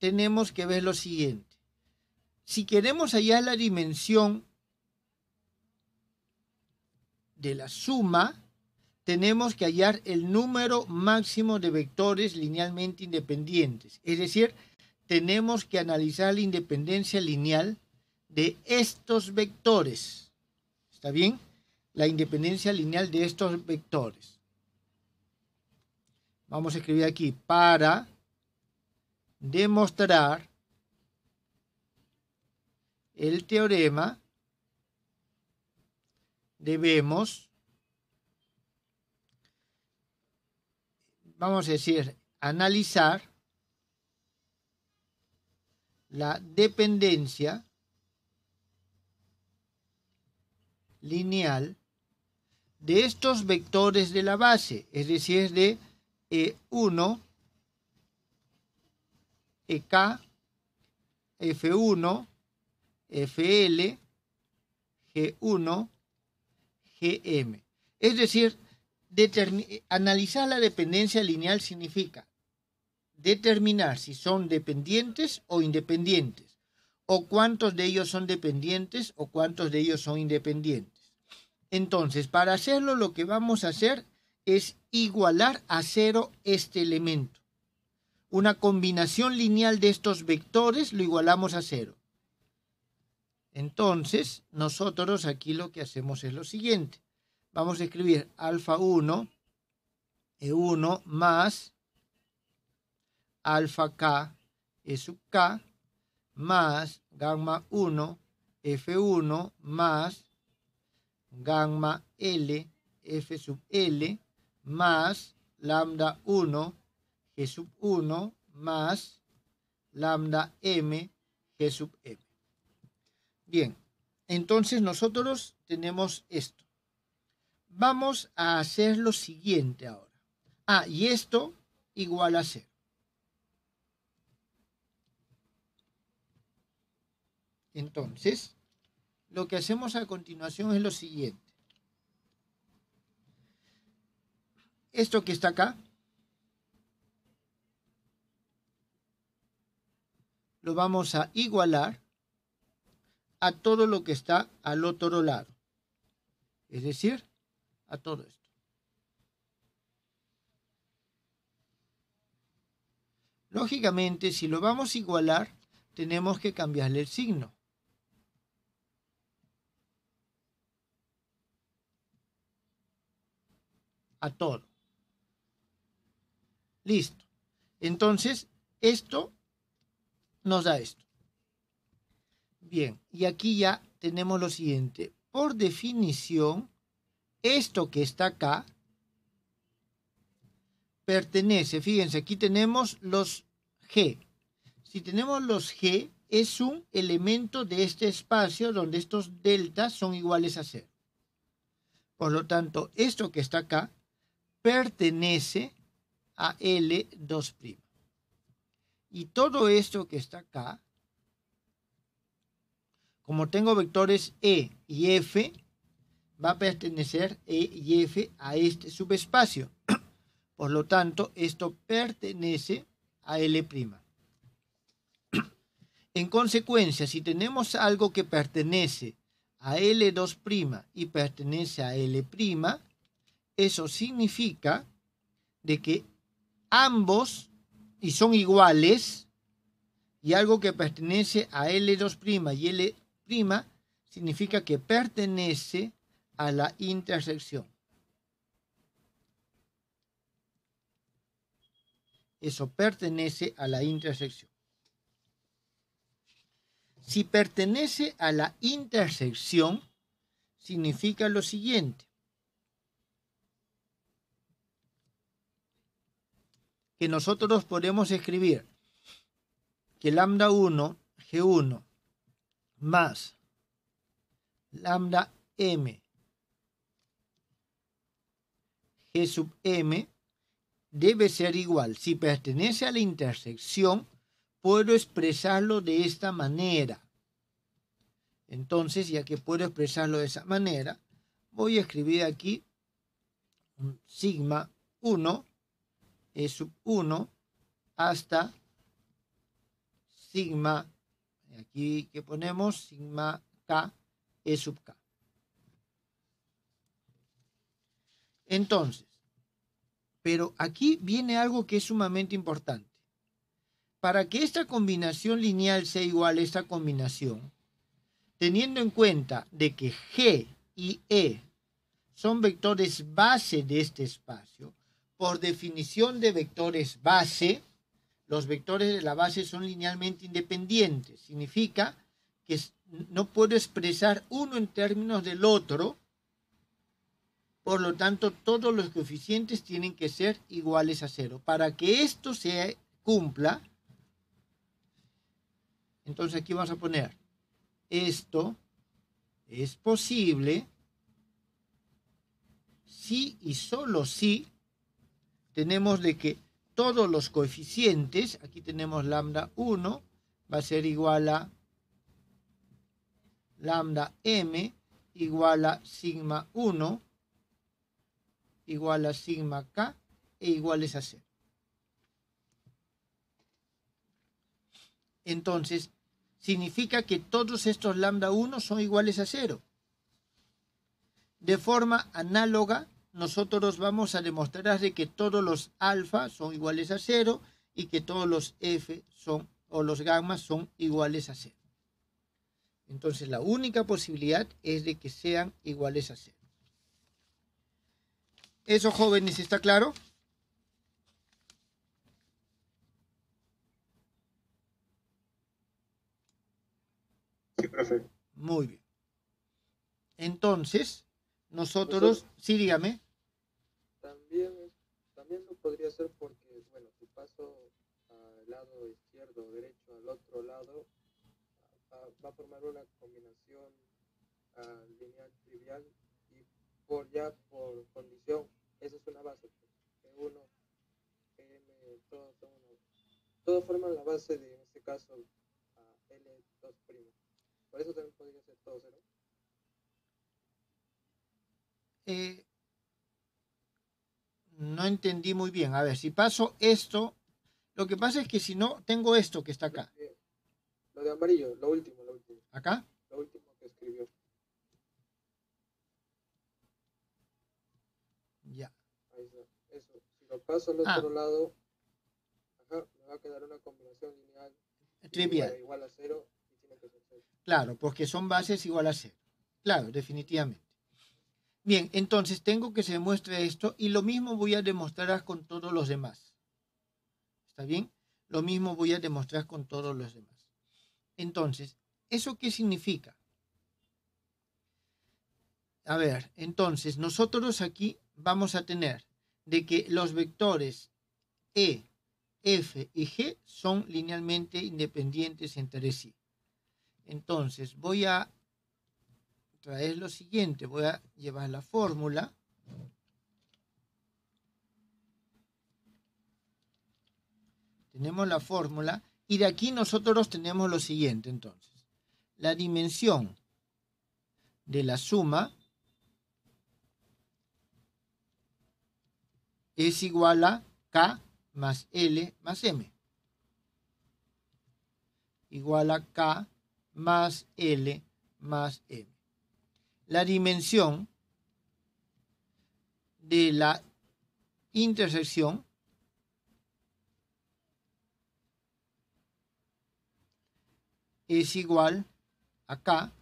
S1: tenemos que ver lo siguiente. Si queremos hallar la dimensión de la suma, tenemos que hallar el número máximo de vectores linealmente independientes. Es decir, tenemos que analizar la independencia lineal de estos vectores. ¿Está bien? La independencia lineal de estos vectores. Vamos a escribir aquí, para demostrar el teorema debemos, vamos a decir, analizar la dependencia lineal de estos vectores de la base, es decir, de E1, EK, F1, FL, G1, GM. Es decir, analizar la dependencia lineal significa determinar si son dependientes o independientes, o cuántos de ellos son dependientes o cuántos de ellos son independientes. Entonces, para hacerlo, lo que vamos a hacer es igualar a cero este elemento. Una combinación lineal de estos vectores lo igualamos a cero. Entonces, nosotros aquí lo que hacemos es lo siguiente. Vamos a escribir alfa 1, E1 más alfa K, E sub K, más gamma 1, F1 más gamma L, F sub L, más lambda 1, G sub 1, más lambda M, G sub M. Bien, entonces nosotros tenemos esto. Vamos a hacer lo siguiente ahora. Y esto igual a 0. Entonces, lo que hacemos a continuación es lo siguiente. Esto que está acá, lo vamos a igualar a todo lo que está al otro lado. Es decir, a todo esto. Lógicamente, si lo vamos a igualar, tenemos que cambiarle el signo. A todo. Listo. Entonces, esto nos da esto. Bien, y aquí ya tenemos lo siguiente. Por definición, esto que está acá pertenece, fíjense, aquí tenemos los G. Si tenemos los G, es un elemento de este espacio donde estos deltas son iguales a 0. Por lo tanto, esto que está acá pertenece a L2'. Y todo esto que está acá, como tengo vectores E y F, va a pertenecer E y F a este subespacio. Por lo tanto, esto pertenece a L'. En consecuencia, si tenemos algo que pertenece a L2' y pertenece a L', eso significa de que ambos, y son iguales, y algo que pertenece a L2' y L', significa que pertenece a la intersección. Eso pertenece a la intersección. Si pertenece a la intersección, significa lo siguiente. Que nosotros podemos escribir que lambda 1, G1, más lambda M, G sub M, debe ser igual. Si pertenece a la intersección, puedo expresarlo de esta manera. Entonces, ya que puedo expresarlo de esa manera, voy a escribir aquí un sigma 1, E sub 1, hasta sigma, aquí que ponemos, sigma K, E sub K. Entonces, pero aquí viene algo que es sumamente importante. Para que esta combinación lineal sea igual a esta combinación, teniendo en cuenta de que G y E son vectores base de este espacio, por definición de vectores base, los vectores de la base son linealmente independientes. Significa que no puedo expresar uno en términos del otro. Por lo tanto, todos los coeficientes tienen que ser iguales a 0. Para que esto se cumpla, entonces aquí vamos a poner, esto es posible si y solo si tenemos de que todos los coeficientes, aquí tenemos lambda 1, va a ser igual a lambda m igual a sigma 1 igual a sigma k e iguales a 0. Entonces, significa que todos estos lambda 1 son iguales a 0. De forma análoga, nosotros vamos a demostrar de que todos los alfa son iguales a 0 y que todos los f son, o los gamma son iguales a 0. Entonces, la única posibilidad es de que sean iguales a 0. ¿Eso, jóvenes, está claro?
S3: Sí, profe.
S1: Muy bien. Entonces, nosotros, sí, dígame.
S4: También lo podría ser porque, bueno, si paso al lado izquierdo o derecho al otro lado, va a formar una combinación lineal trivial y por condición, esa es una base, P1, PM, todos forman la base de, en este caso, L2'. Por eso también podría ser todo 0.
S1: No entendí muy bien. A ver, si paso esto, lo que pasa es que si no, tengo esto que está acá.
S4: Lo de amarillo, lo último.
S1: ¿Acá?
S4: Lo último que escribió.
S1: Ya.
S4: Ahí está. Eso. Si lo paso al otro lado, me va a quedar una combinación lineal
S1: trivial.
S4: Igual a 0 y tiene que ser 0.
S1: Claro, porque son bases igual a 0. Claro, definitivamente. Bien, entonces tengo que se demuestre esto y lo mismo voy a demostrar con todos los demás. ¿Está bien? Lo mismo voy a demostrar con todos los demás. Entonces, ¿eso qué significa? A ver, entonces nosotros aquí vamos a tener de que los vectores E, F y G son linealmente independientes entre sí. Entonces voy a traer lo siguiente, voy a llevar la fórmula. Tenemos la fórmula y de aquí nosotros tenemos lo siguiente entonces. La dimensión de la suma es igual a K más L más M. Igual a K más L más M. La dimensión de la intersección es igual a K.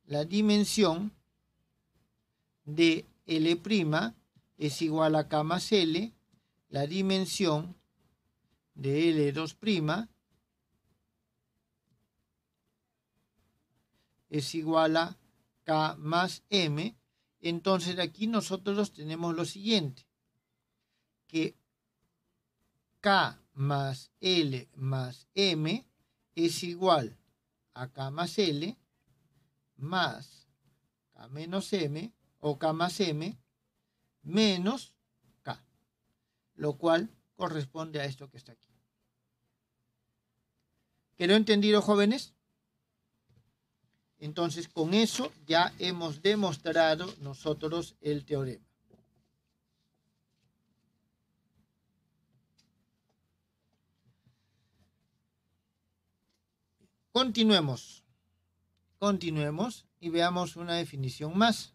S1: La dimensión de L' es igual a K más L. La dimensión de L2' es igual a K más M. Entonces aquí nosotros tenemos lo siguiente, que K más L más M es igual a K más L más K menos M o K más M menos K, lo cual corresponde a esto que está aquí. ¿Quedó entendido, jóvenes? Entonces, con eso ya hemos demostrado nosotros el teorema. Continuemos y veamos una definición más.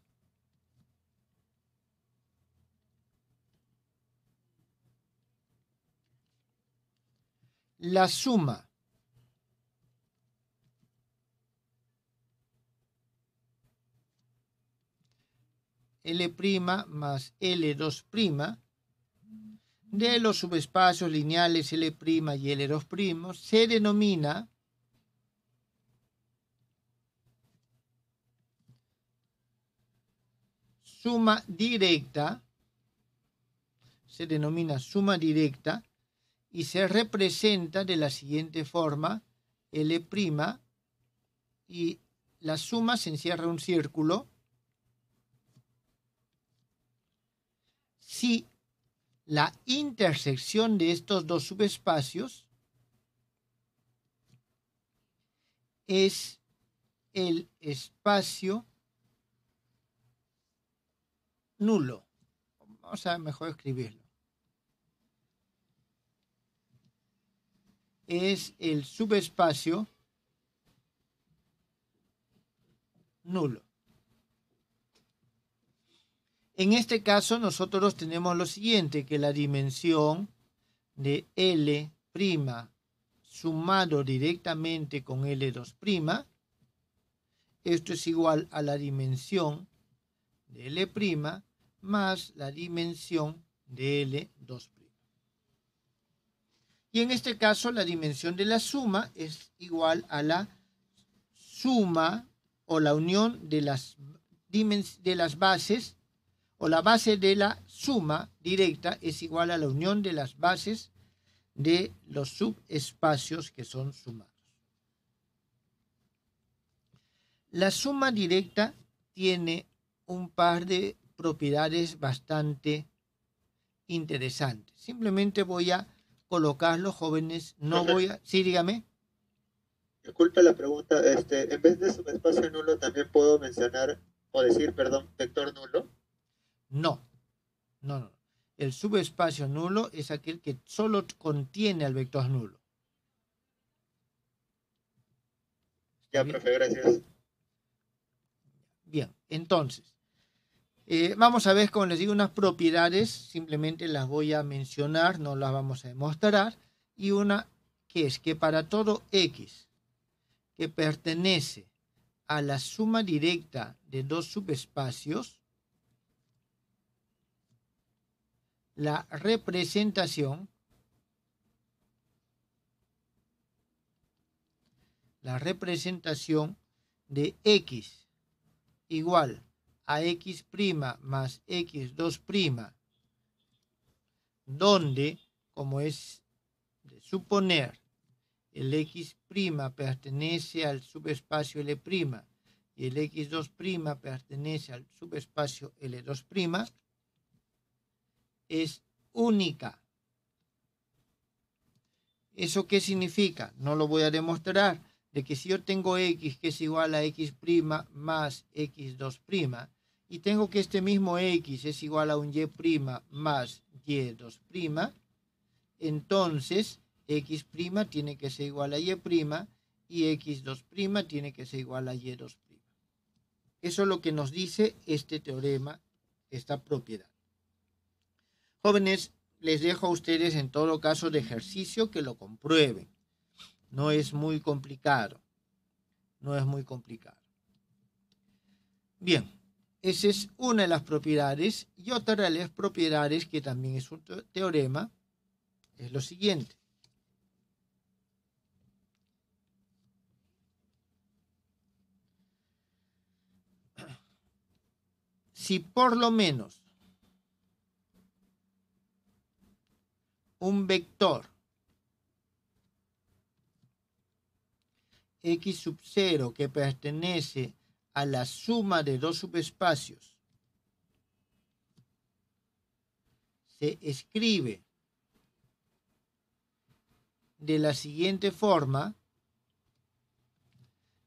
S1: La suma L' más L2' de los subespacios lineales L' y L2' se denomina suma directa, y se representa de la siguiente forma: L' y la suma se encierra un círculo si la intersección de estos dos subespacios es el espacio nulo. Vamos a mejor escribirlo. Es el subespacio nulo. En este caso nosotros tenemos lo siguiente, que la dimensión de L' sumado directamente con L2', esto es igual a la dimensión de L' más la dimensión de L2'. Y en este caso la dimensión de la suma es igual a la suma o la unión de las bases, o la base de la suma directa es igual a la unión de las bases de los subespacios que son sumados. La suma directa tiene un par de propiedades bastante interesantes. Simplemente voy a colocarlos, jóvenes, no voy a... Sí, dígame.
S3: Disculpe la pregunta, en vez de subespacio nulo también puedo mencionar, o decir, perdón, vector nulo.
S1: No. El subespacio nulo es aquel que solo contiene al vector nulo.
S3: Ya, profe, gracias.
S1: Bien, entonces, vamos a ver, como les digo, unas propiedades, simplemente las voy a mencionar, no las vamos a demostrar, y una que es que para todo X que pertenece a la suma directa de dos subespacios, la representación de X igual a X' más X2', donde, como es de suponer, el X' pertenece al subespacio L' y el X2' pertenece al subespacio L2', es única. ¿Eso qué significa? No lo voy a demostrar. De que si yo tengo X que es igual a X' más X2', y tengo que este mismo X es igual a un Y' más Y2', entonces X' tiene que ser igual a Y' y X2' tiene que ser igual a Y2'. Eso es lo que nos dice este teorema, esta propiedad. Jóvenes, les dejo a ustedes en todo caso de ejercicio que lo comprueben. No es muy complicado. Bien, esa es una de las propiedades. Y otra de las propiedades, que también es un teorema, es lo siguiente. Si por lo menos un vector X0 que pertenece a la suma de dos subespacios se escribe de la siguiente forma,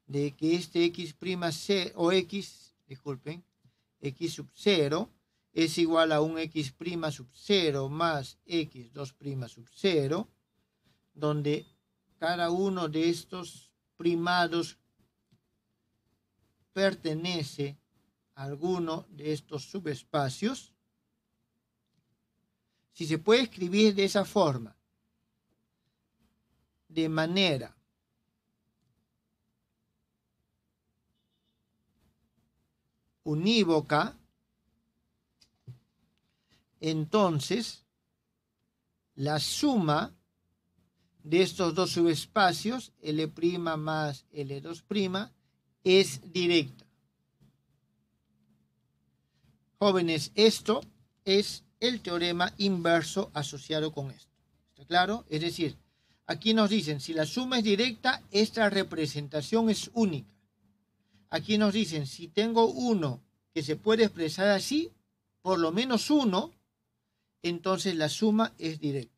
S1: de que este X' o X, disculpen, X0 es igual a un X'0 más X2'0, donde cada uno de estos primados pertenece a alguno de estos subespacios. Si se puede escribir de esa forma, de manera unívoca, entonces la suma de estos dos subespacios, L' más L2', es directa. Jóvenes, esto es el teorema inverso asociado con esto. ¿Está claro? Es decir, aquí nos dicen, si la suma es directa, esta representación es única. Aquí nos dicen, si tengo uno que se puede expresar así, por lo menos uno, entonces la suma es directa.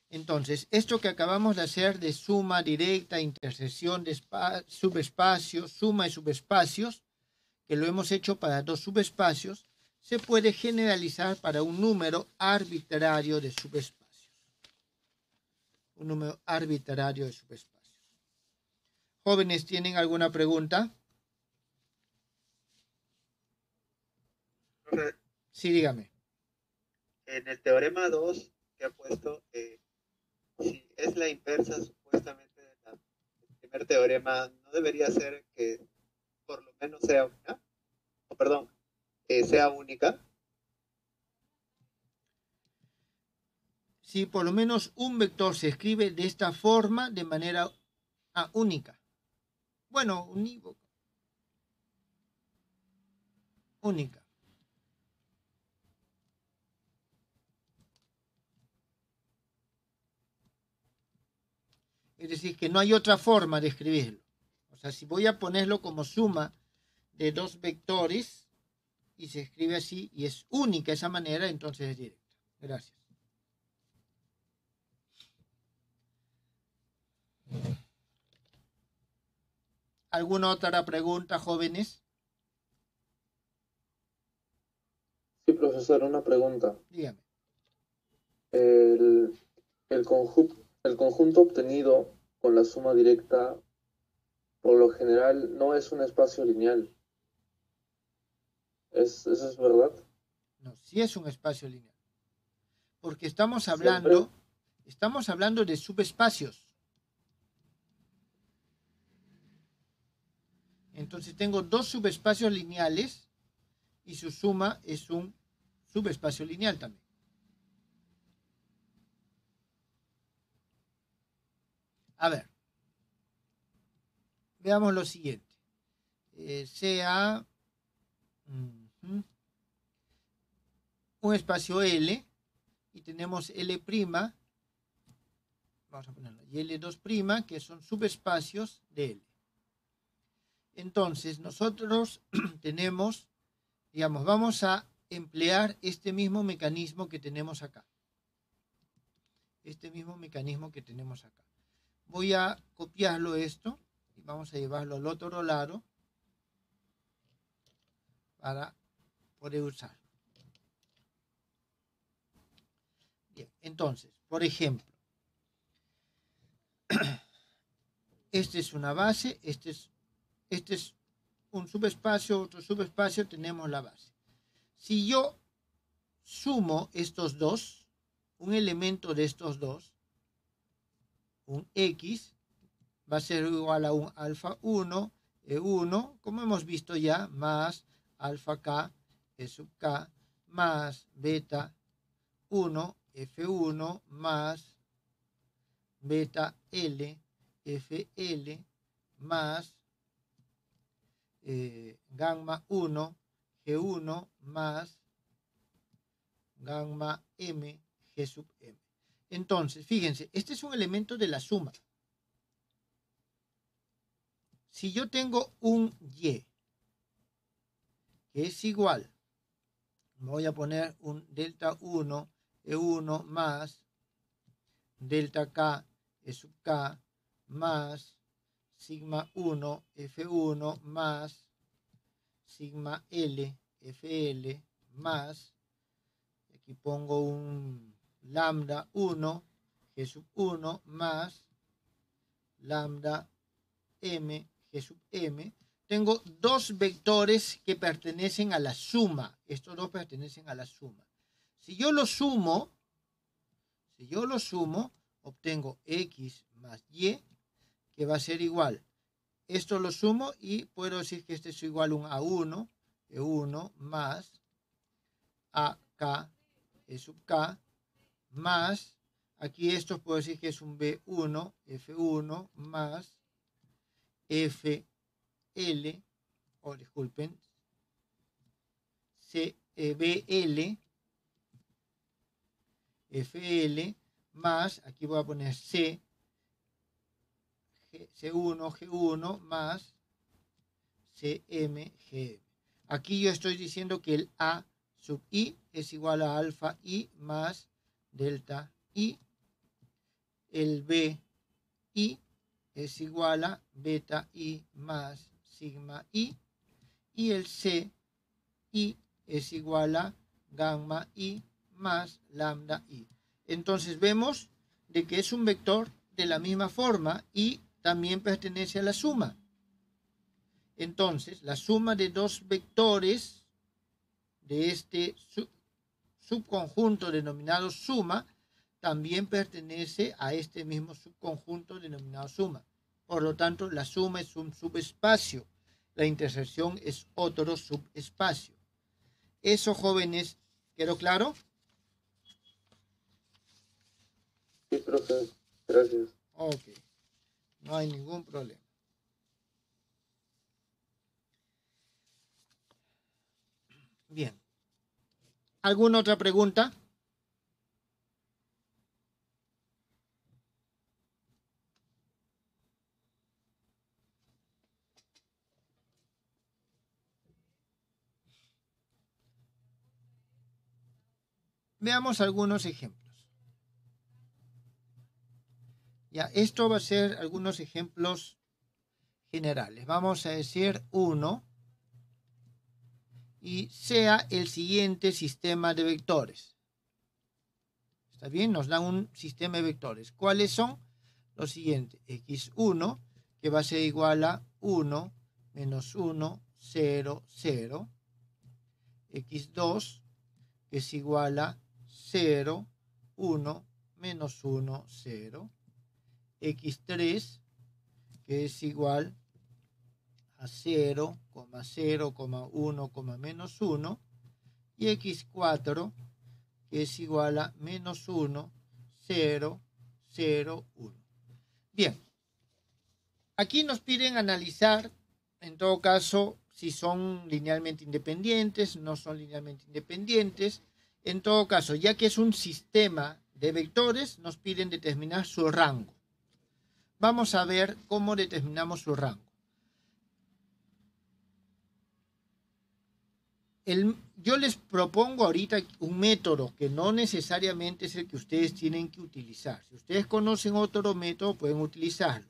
S1: Entonces, esto que acabamos de hacer de suma directa, intersección de subespacios, suma de subespacios, que lo hemos hecho para dos subespacios, se puede generalizar para un número arbitrario de subespacios. Un número arbitrario de subespacios. ¿Jóvenes tienen alguna pregunta? Sí, dígame.
S3: En el teorema 2 que ha puesto, si es la inversa supuestamente del primer teorema, ¿no debería ser que por lo menos sea una? O perdón, sea única.
S1: Si por lo menos un vector se escribe de esta forma, de manera única. Bueno, unívoca. Única. Es decir, que no hay otra forma de escribirlo. O sea, si voy a ponerlo como suma de dos vectores y se escribe así y es única esa manera, entonces es directa. Gracias. ¿Alguna otra pregunta, jóvenes?
S4: Sí, profesor, una pregunta.
S1: Dígame.
S4: El conjunto obtenido con la suma directa, por lo general, no es un espacio lineal. ¿Eso es verdad?
S1: No, sí es un espacio lineal. Porque estamos
S4: Siempre.
S1: hablando de subespacios. Entonces tengo dos subespacios lineales y su suma es un subespacio lineal también. A ver, veamos lo siguiente. Sea un espacio L y tenemos L', vamos a ponerlo, y L2', que son subespacios de L. Entonces nosotros tenemos, digamos, vamos a emplear este mismo mecanismo que tenemos acá. Este mismo mecanismo que tenemos acá. Voy a copiarlo esto y vamos a llevarlo al otro lado para poder usarlo. Bien, entonces, por ejemplo, esta es una base, este es un subespacio, otro subespacio, tenemos la base. Si yo sumo estos dos, un elemento de estos dos, un X, va a ser igual a un alfa 1, E1, como hemos visto ya, más alfa K, E sub K, más beta 1, F1, más beta L, FL, más gamma 1, G1, más gamma M, G sub M. Entonces, fíjense, este es un elemento de la suma. Si yo tengo un Y que es igual, voy a poner un delta 1, E1 más delta K, E sub K, más sigma 1, F1 más sigma L, FL más, aquí pongo un lambda 1, G sub 1 más lambda M, G sub M. Tengo dos vectores que pertenecen a la suma. Estos dos pertenecen a la suma. Si yo lo sumo, obtengo X más Y, que va a ser igual. Esto lo sumo y puedo decir que este es igual a un A1, E1 más AK, E sub K, más, aquí esto puedo decir que es un B1, F1 más FL, o disculpen, BL, FL, más, aquí voy a poner C, C1, G1, más CM, GM. Aquí yo estoy diciendo que el A sub I es igual a alfa I más delta I. El B I es igual a beta I más sigma I. Y el C I es igual a gamma I más lambda I. Entonces vemos de que es un vector de la misma forma y también pertenece a la suma. Entonces, la suma de dos vectores de este subconjunto denominado suma también pertenece a este mismo subconjunto denominado suma. Por lo tanto, la suma es un subespacio. La intersección es otro subespacio. Eso, jóvenes, ¿quedó claro?
S4: Sí, profe. Gracias.
S1: Ok. No hay ningún problema. Bien. ¿Alguna otra pregunta? Veamos algunos ejemplos. Ya, esto va a ser algunos ejemplos generales. Vamos a decir 1 y sea el siguiente sistema de vectores. ¿Está bien? Nos dan un sistema de vectores. ¿Cuáles son? Los siguientes. X1, que va a ser igual a 1, menos 1, 0, 0. X2, que es igual a 0, 1, menos 1, 0. X3, que es igual a 0, 0, 1, menos 1. Y X4, que es igual a menos 1, 0, 0, 1. Bien, aquí nos piden analizar, en todo caso, si son linealmente independientes, no son linealmente independientes. En todo caso, ya que es un sistema de vectores, nos piden determinar su rango. Vamos a ver cómo determinamos su rango. Yo les propongo ahorita un método que no necesariamente es el que ustedes tienen que utilizar. Si ustedes conocen otro método, pueden utilizarlo.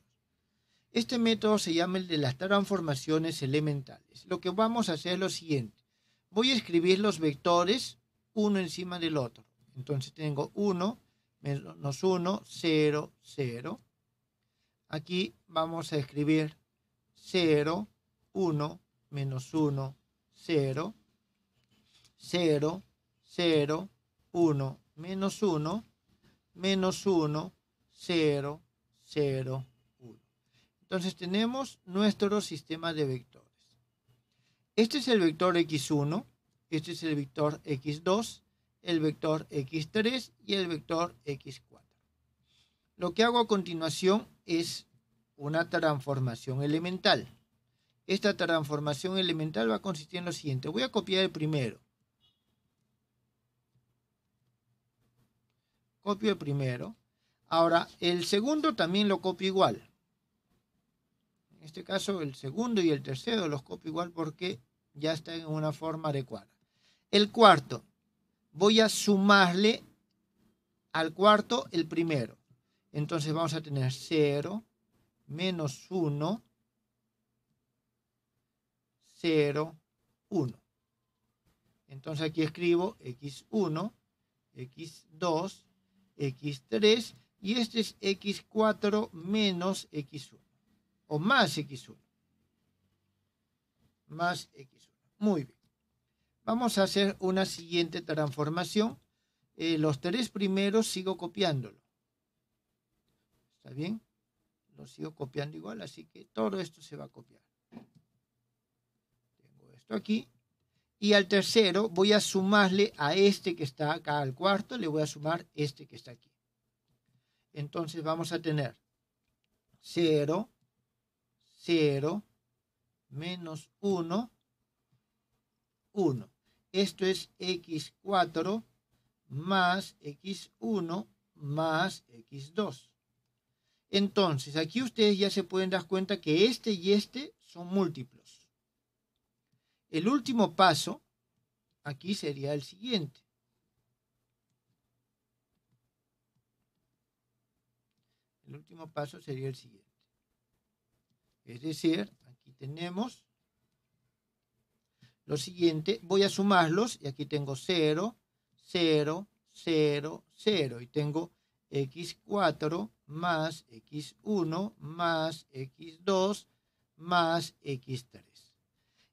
S1: Este método se llama el de las transformaciones elementales. Lo que vamos a hacer es lo siguiente. Voy a escribir los vectores uno encima del otro. Entonces tengo 1, menos 1, 0, 0. Aquí vamos a escribir 0, 1, menos 1, 0. 0, 0, 1, menos 1, menos 1, 0, 0, 1. Entonces tenemos nuestro sistema de vectores. Este es el vector x1, este es el vector x2, el vector x3 y el vector x4. Lo que hago a continuación es una transformación elemental. Esta transformación elemental va a consistir en lo siguiente. Voy a copiar el primero. Copio el primero. Ahora, el segundo también lo copio igual. En este caso, el segundo y el tercero los copio igual porque ya está en una forma adecuada. El cuarto, voy a sumarle al cuarto el primero. Entonces vamos a tener 0, menos 1, 0, 1. Entonces aquí escribo x1, x2, x3 y este es x4 menos x1 o más x1. Más x1. Muy bien. Vamos a hacer una siguiente transformación. Los tres primeros sigo copiándolo. ¿Está bien? Lo sigo copiando igual, así que todo esto se va a copiar. Tengo esto aquí. Y al tercero voy a sumarle a este que está acá, al cuarto, le voy a sumar este que está aquí. Entonces vamos a tener 0, 0, menos 1, 1. Esto es x4 más x1 más x2. Entonces, aquí ustedes ya se pueden dar cuenta que este y este son múltiplos. El último paso aquí sería el siguiente. El último paso sería el siguiente. Es decir, aquí tenemos lo siguiente. Voy a sumarlos y aquí tengo 0, 0, 0, 0. Y tengo x4 más x1 más x2 más x3.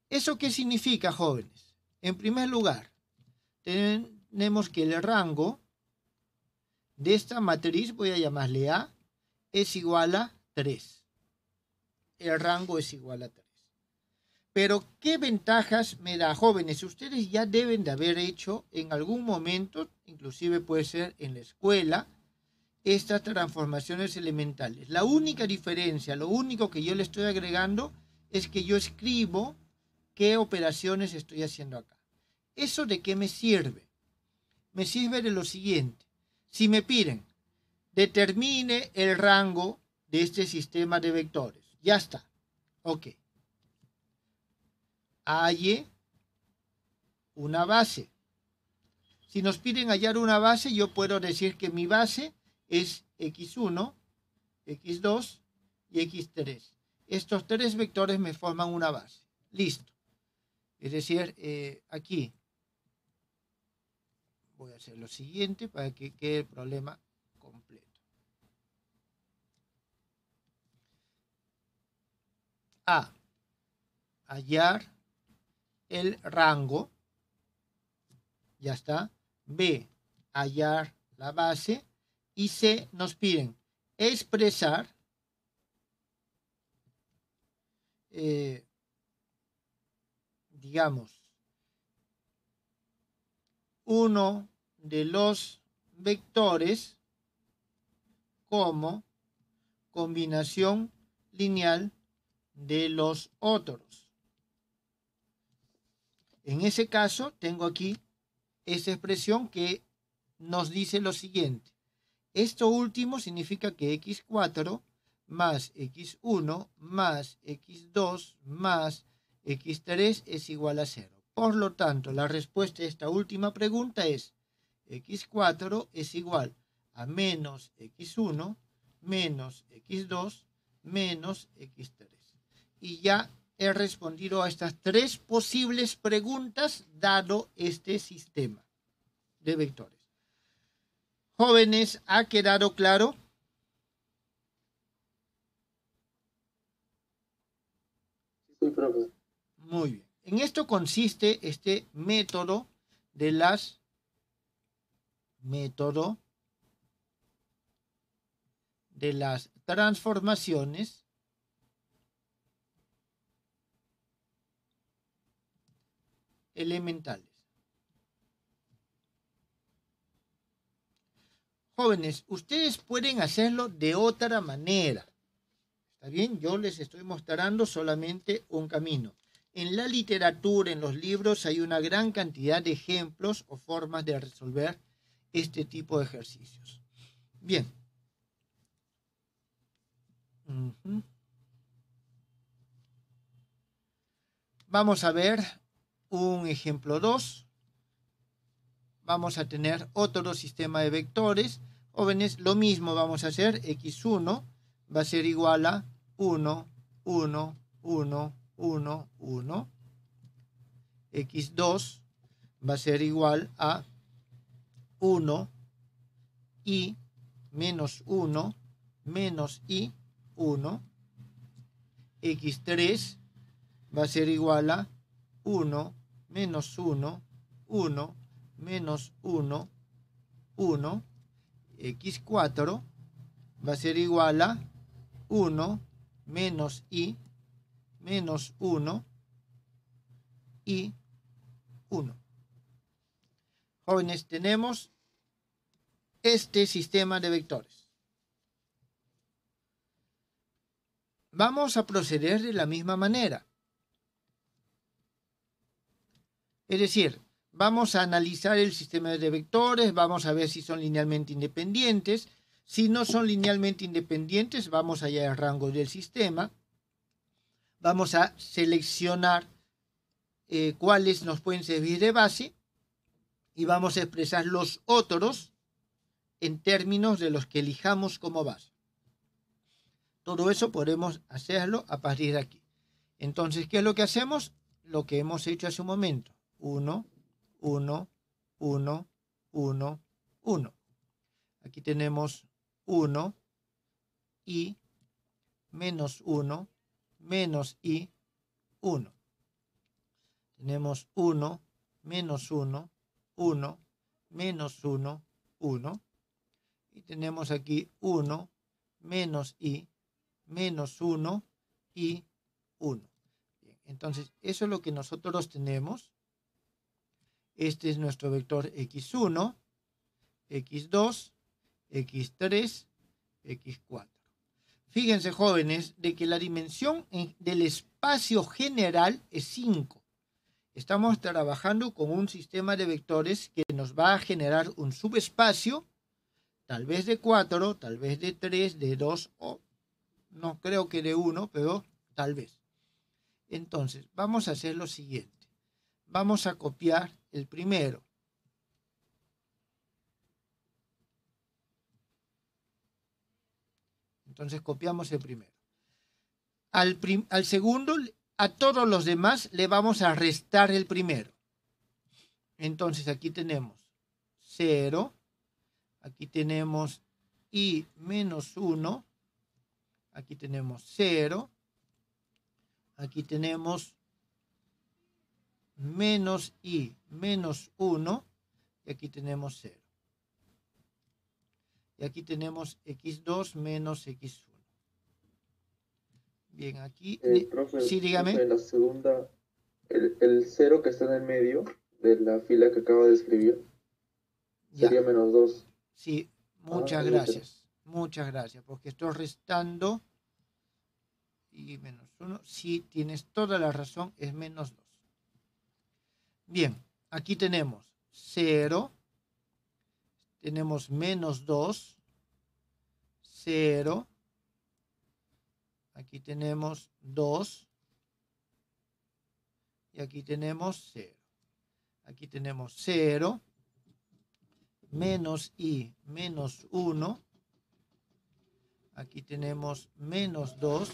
S1: ¿Eso qué significa, jóvenes? En primer lugar, tenemos que el rango de esta matriz, voy a llamarle A, es igual a 3. El rango es igual a 3. Pero, ¿qué ventajas me da, jóvenes? Ustedes ya deben de haber hecho en algún momento, inclusive puede ser en la escuela, estas transformaciones elementales. La única diferencia, lo único que yo le estoy agregando es que yo escribo qué operaciones estoy haciendo acá. ¿Eso de qué me sirve? Me sirve de lo siguiente. Si me piden, determine el rango de este sistema de vectores. Ya está. Ok. Halle una base. Si nos piden hallar una base, yo puedo decir que mi base es x1, x2 y x3. Estos tres vectores me forman una base. Listo. Es decir, aquí voy a hacer lo siguiente para que quede el problema completo. A. Hallar el rango. Ya está. B. Hallar la base. Y C. Nos piden expresar digamos, uno de los vectores como combinación lineal de los otros. En ese caso, tengo aquí esa expresión que nos dice lo siguiente. Esto último significa que x4 más x1 más x2 más x3 es igual a 0. Por lo tanto, la respuesta a esta última pregunta es x4 es igual a menos x1 menos x2 menos x3. Y ya he respondido a estas tres posibles preguntas dado este sistema de vectores. Jóvenes, ¿ha quedado claro?
S4: Sí, profe.
S1: Muy bien. En esto consiste este método de las transformaciones elementales. Jóvenes, ustedes pueden hacerlo de otra manera. ¿Está bien? Yo les estoy mostrando solamente un camino. En la literatura, en los libros, hay una gran cantidad de ejemplos o formas de resolver este tipo de ejercicios. Bien. Vamos a ver un ejemplo 2. Vamos a tener otro sistema de vectores. Jóvenes, lo mismo vamos a hacer. x1 va a ser igual a 1, 1, 1, 1, 1. x2 va a ser igual a 1 y menos 1 menos y 1. x3 va a ser igual a 1 menos 1, 1 menos 1, 1. x4 va a ser igual a 1 menos y menos 1 y 1. Jóvenes, tenemos este sistema de vectores. Vamos a proceder de la misma manera. Es decir, vamos a analizar el sistema de vectores, vamos a ver si son linealmente independientes. Si no son linealmente independientes, vamos a hallar el rango del sistema. Vamos a seleccionar cuáles nos pueden servir de base y vamos a expresar los otros en términos de los que elijamos como base. Todo eso podemos hacerlo a partir de aquí. Entonces, ¿qué es lo que hacemos? Lo que hemos hecho hace un momento. 1, 1, 1, 1, 1. Aquí tenemos 1 y menos 1 menos y 1. Tenemos 1 menos 1, 1 menos 1, 1. Y tenemos aquí 1 menos y menos 1 y 1. Bien, entonces, eso es lo que nosotros tenemos. Este es nuestro vector x1, x2, x3, x4. Fíjense, jóvenes, de que la dimensión del espacio general es 5. Estamos trabajando con un sistema de vectores que nos va a generar un subespacio, tal vez de 4, tal vez de 3, de 2 o no creo que de 1, pero tal vez. Entonces, vamos a hacer lo siguiente. Vamos a copiar el primero. Entonces, copiamos el primero. Al segundo, a todos los demás le vamos a restar el primero. Entonces, aquí tenemos 0. Aquí tenemos y menos 1. Aquí tenemos 0. Aquí tenemos menos y menos 1. Y aquí tenemos 0. Y aquí tenemos x2 menos x1. Bien, aquí...
S4: Profe,
S1: sí, dígame.
S4: Profe, la segunda, el 0 que está en el medio de la fila que acaba de escribir sería
S1: Ya.
S4: menos 2.
S1: Sí, muchas gracias. Muchas gracias, porque estoy restando y menos 1. Sí, tienes toda la razón, es menos 2. Bien, aquí tenemos 0. Tenemos menos 2, 0. Aquí tenemos 2. Y aquí tenemos 0. Aquí tenemos 0. Menos y menos 1. Aquí tenemos menos 2.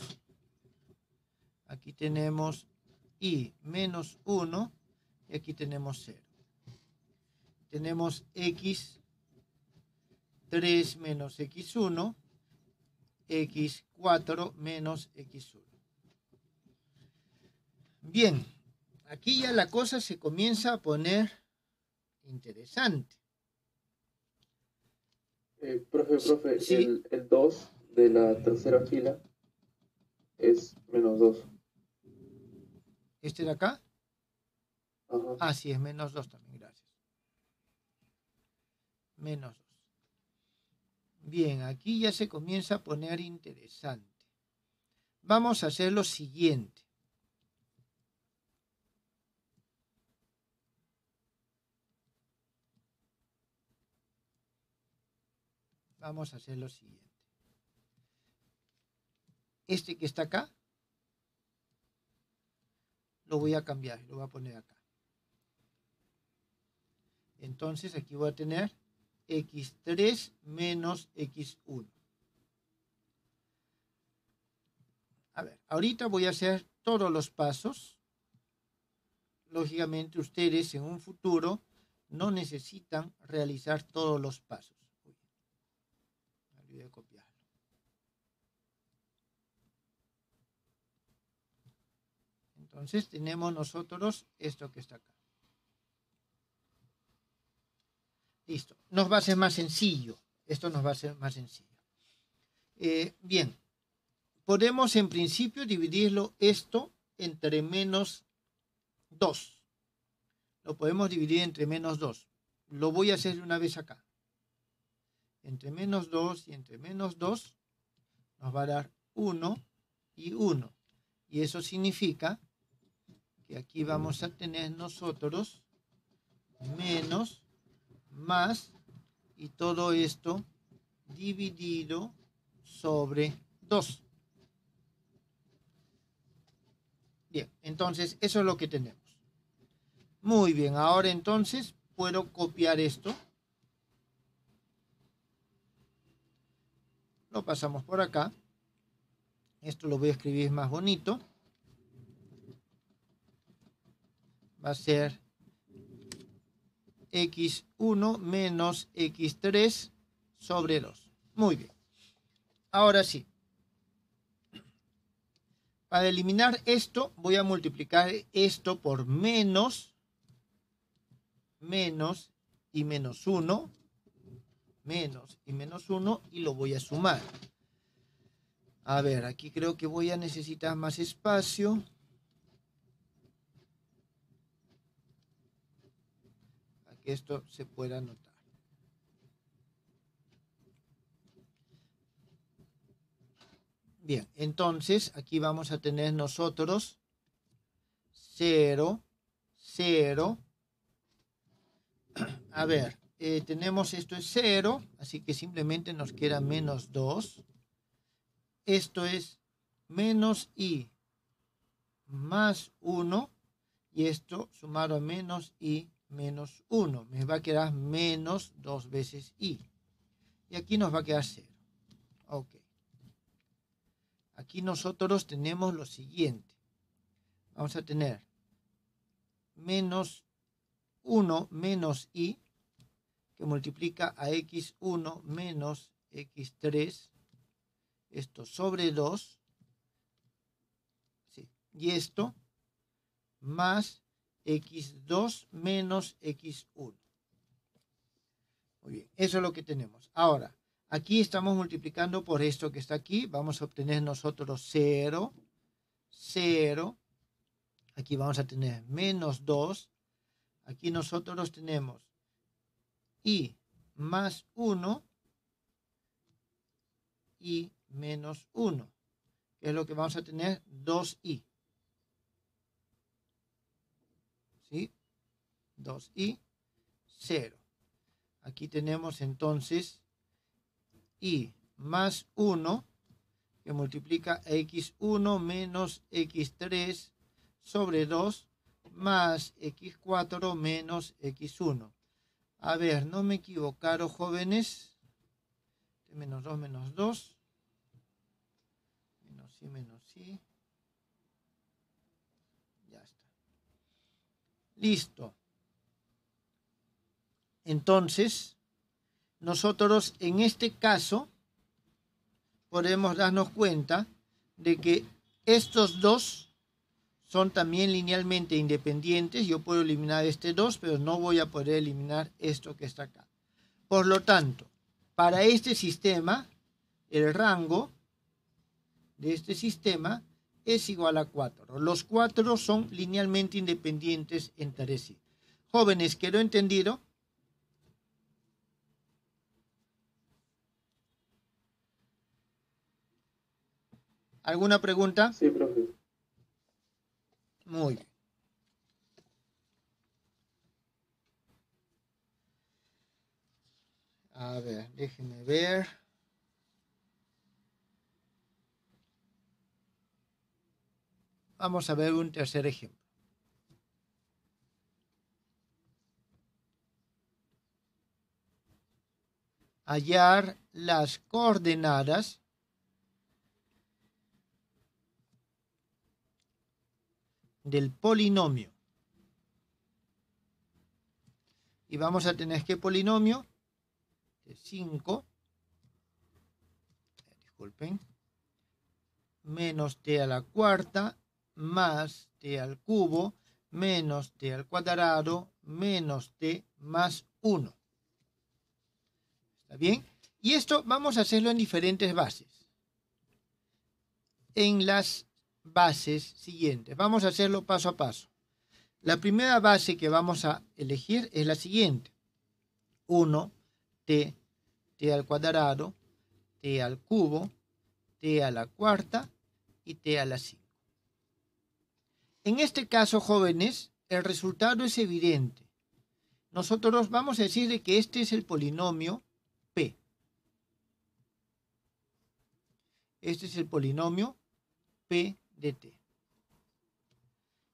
S1: Aquí tenemos y menos 1. Y aquí tenemos 0. Tenemos x3 menos x1, x4 menos x1. Bien, aquí ya la cosa se comienza a poner interesante.
S4: Profe,
S1: sí.
S4: el 2 de la tercera fila es menos 2.
S1: ¿Este de acá?
S4: Ajá.
S1: Ah, sí, es menos 2 también, gracias. Menos 2. Bien, aquí ya se comienza a poner interesante. Vamos a hacer lo siguiente. Vamos a hacer lo siguiente. Este que está acá, lo voy a cambiar, lo voy a poner acá. Entonces aquí voy a tener x3 menos x1. A ver, ahorita voy a hacer todos los pasos. Lógicamente ustedes en un futuro no necesitan realizar todos los pasos. Me olvidé de copiarlo. Entonces tenemos nosotros esto que está acá. Listo. Nos va a ser más sencillo. Esto nos va a ser más sencillo. Bien. Podemos en principio dividirlo esto entre menos 2. Lo podemos dividir entre menos 2. Lo voy a hacer una vez acá. Entre menos 2 y entre menos 2 nos va a dar 1 y 1. Y eso significa que aquí vamos a tener nosotros menos, más, y todo esto dividido sobre 2. Bien, entonces eso es lo que tenemos. Muy bien, ahora entonces puedo copiar esto. Lo pasamos por acá. Esto lo voy a escribir más bonito. Va a ser x1 menos x3 sobre 2. Muy bien. Ahora sí. Para eliminar esto, voy a multiplicar esto por menos y menos 1. Menos y menos 1 y lo voy a sumar. A ver, aquí creo que voy a necesitar más espacio. Para que esto se pueda anotar. Bien, entonces aquí vamos a tener nosotros 0, 0. A ver, tenemos esto es 0, así que simplemente nos queda menos 2. Esto es menos i más 1 y esto sumado a menos i menos 1. Me va a quedar menos 2 veces i. Y aquí nos va a quedar 0. Ok. Aquí nosotros tenemos lo siguiente. Vamos a tener menos 1 menos i que multiplica a x1 menos x3. Esto sobre 2. Sí. Y esto más x2 menos x1. Muy bien, eso es lo que tenemos. Ahora, aquí estamos multiplicando por esto que está aquí. Vamos a obtener nosotros 0, 0. Aquí vamos a tener menos 2. Aquí nosotros tenemos i más 1 y menos 1. Que es lo que vamos a tener 2i. ¿Sí? 2i, 0. Aquí tenemos entonces i más 1 que multiplica x1 menos x3 sobre 2 más x4 menos x1. A ver, no me equivocaron, jóvenes. Menos 2 menos 2. Menos i menos i. Ya está. Listo. Entonces, nosotros en este caso podemos darnos cuenta de que estos dos son también linealmente independientes. Yo puedo eliminar este 2, pero no voy a poder eliminar esto que está acá. Por lo tanto, para este sistema, el rango de este sistema es igual a 4. Los 4 son linealmente independientes entre sí. Jóvenes, ¿quedó entendido? ¿Alguna pregunta?
S4: Sí, profe.
S1: Muy bien. A ver, déjenme ver. Vamos a ver un tercer ejemplo. Hallar las coordenadas del polinomio. Y vamos a tener ¿qué polinomio? 5, disculpen, menos t a la cuarta, más t al cubo, menos t al cuadrado, menos t más 1. ¿Está bien? Y esto vamos a hacerlo en diferentes bases. En las bases siguientes. Vamos a hacerlo paso a paso. La primera base que vamos a elegir es la siguiente. 1, t al cuadrado, t al cubo, t a la cuarta y t a la 5. En este caso, jóvenes, el resultado es evidente. Nosotros vamos a decir que este es el polinomio P. Este es el polinomio P de t.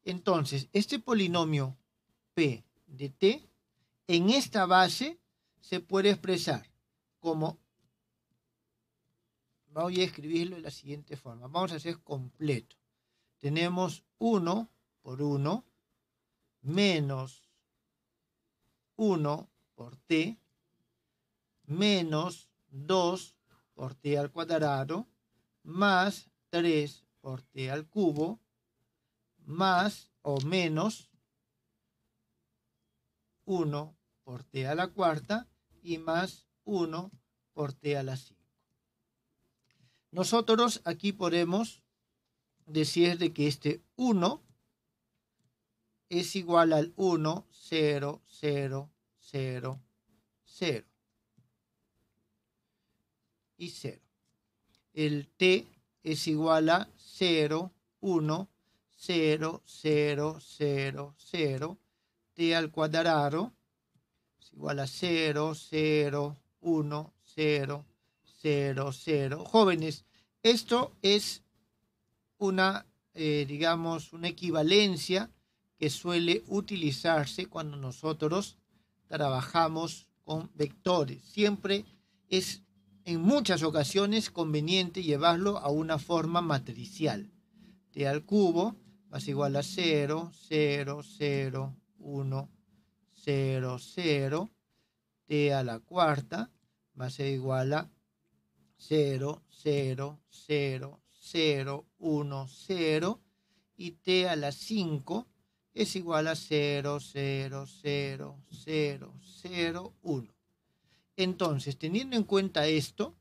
S1: Entonces, este polinomio P de T, en esta base se puede expresar como, voy a escribirlo de la siguiente forma, vamos a hacer completo. Tenemos 1 por 1 menos 1 por T menos 2 por T al cuadrado más 3 por T al cubo más o menos 1 por T a la cuarta y más 1 por T a la 5. Nosotros aquí podemos decir de que este 1 es igual al 1, 0, 0, 0, 0 y 0. El T es igual a 0, 1, 0, 0, 0, 0. T al cuadrado es igual a 0, 0, 1, 0, 0, 0. Jóvenes, esto es una, digamos, una equivalencia que suele utilizarse cuando nosotros trabajamos con vectores. Siempre es, en muchas ocasiones, conveniente llevarlo a una forma matricial. T al cubo va a ser igual a 0, 0, 0, 1, 0, 0. T a la cuarta va a ser igual a 0, 0, 0, 0, 1, 0. Y T a la 5 es igual a 0, 0, 0, 0, 0, 1. Entonces, teniendo en cuenta esto,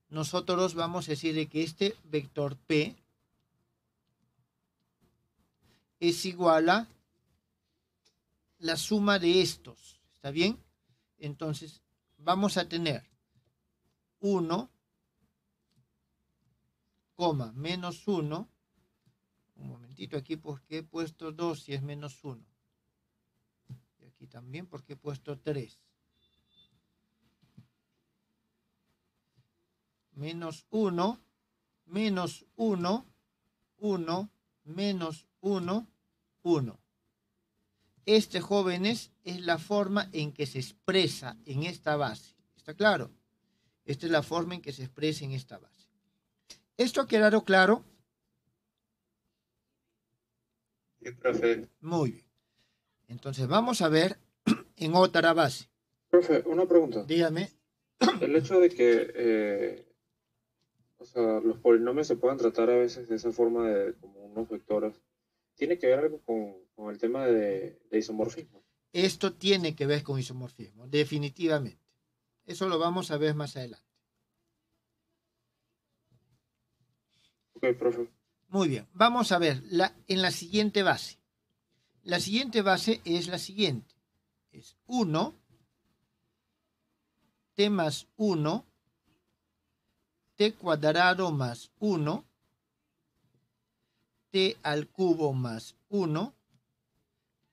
S1: nosotros vamos a decir que este vector P es igual a la suma de estos. ¿Está bien? Entonces, vamos a tener 1, menos 1. Un momentito aquí porque he puesto 2 y es menos 1. Y aquí también porque he puesto 3. Menos 1, menos 1, 1, menos 1, 1. Este, jóvenes, es la forma en que se expresa en esta base. ¿Está claro? Esta es la forma en que se expresa en esta base. ¿Esto ha quedado claro?
S3: Sí, profe.
S1: Muy bien. Entonces vamos a ver en otra base.
S4: Profe, una pregunta.
S1: Dígame.
S4: El hecho de que o sea, los polinomios se puedan tratar a veces de esa forma de como unos vectores, ¿tiene que ver algo con el tema de isomorfismo?
S1: Esto tiene que ver con isomorfismo, definitivamente. Eso lo vamos a ver más adelante.
S4: Ok, profe.
S1: Muy bien, vamos a ver en la siguiente base. La siguiente base es la siguiente. Es 1, t más 1, t cuadrado más 1, t al cubo más 1,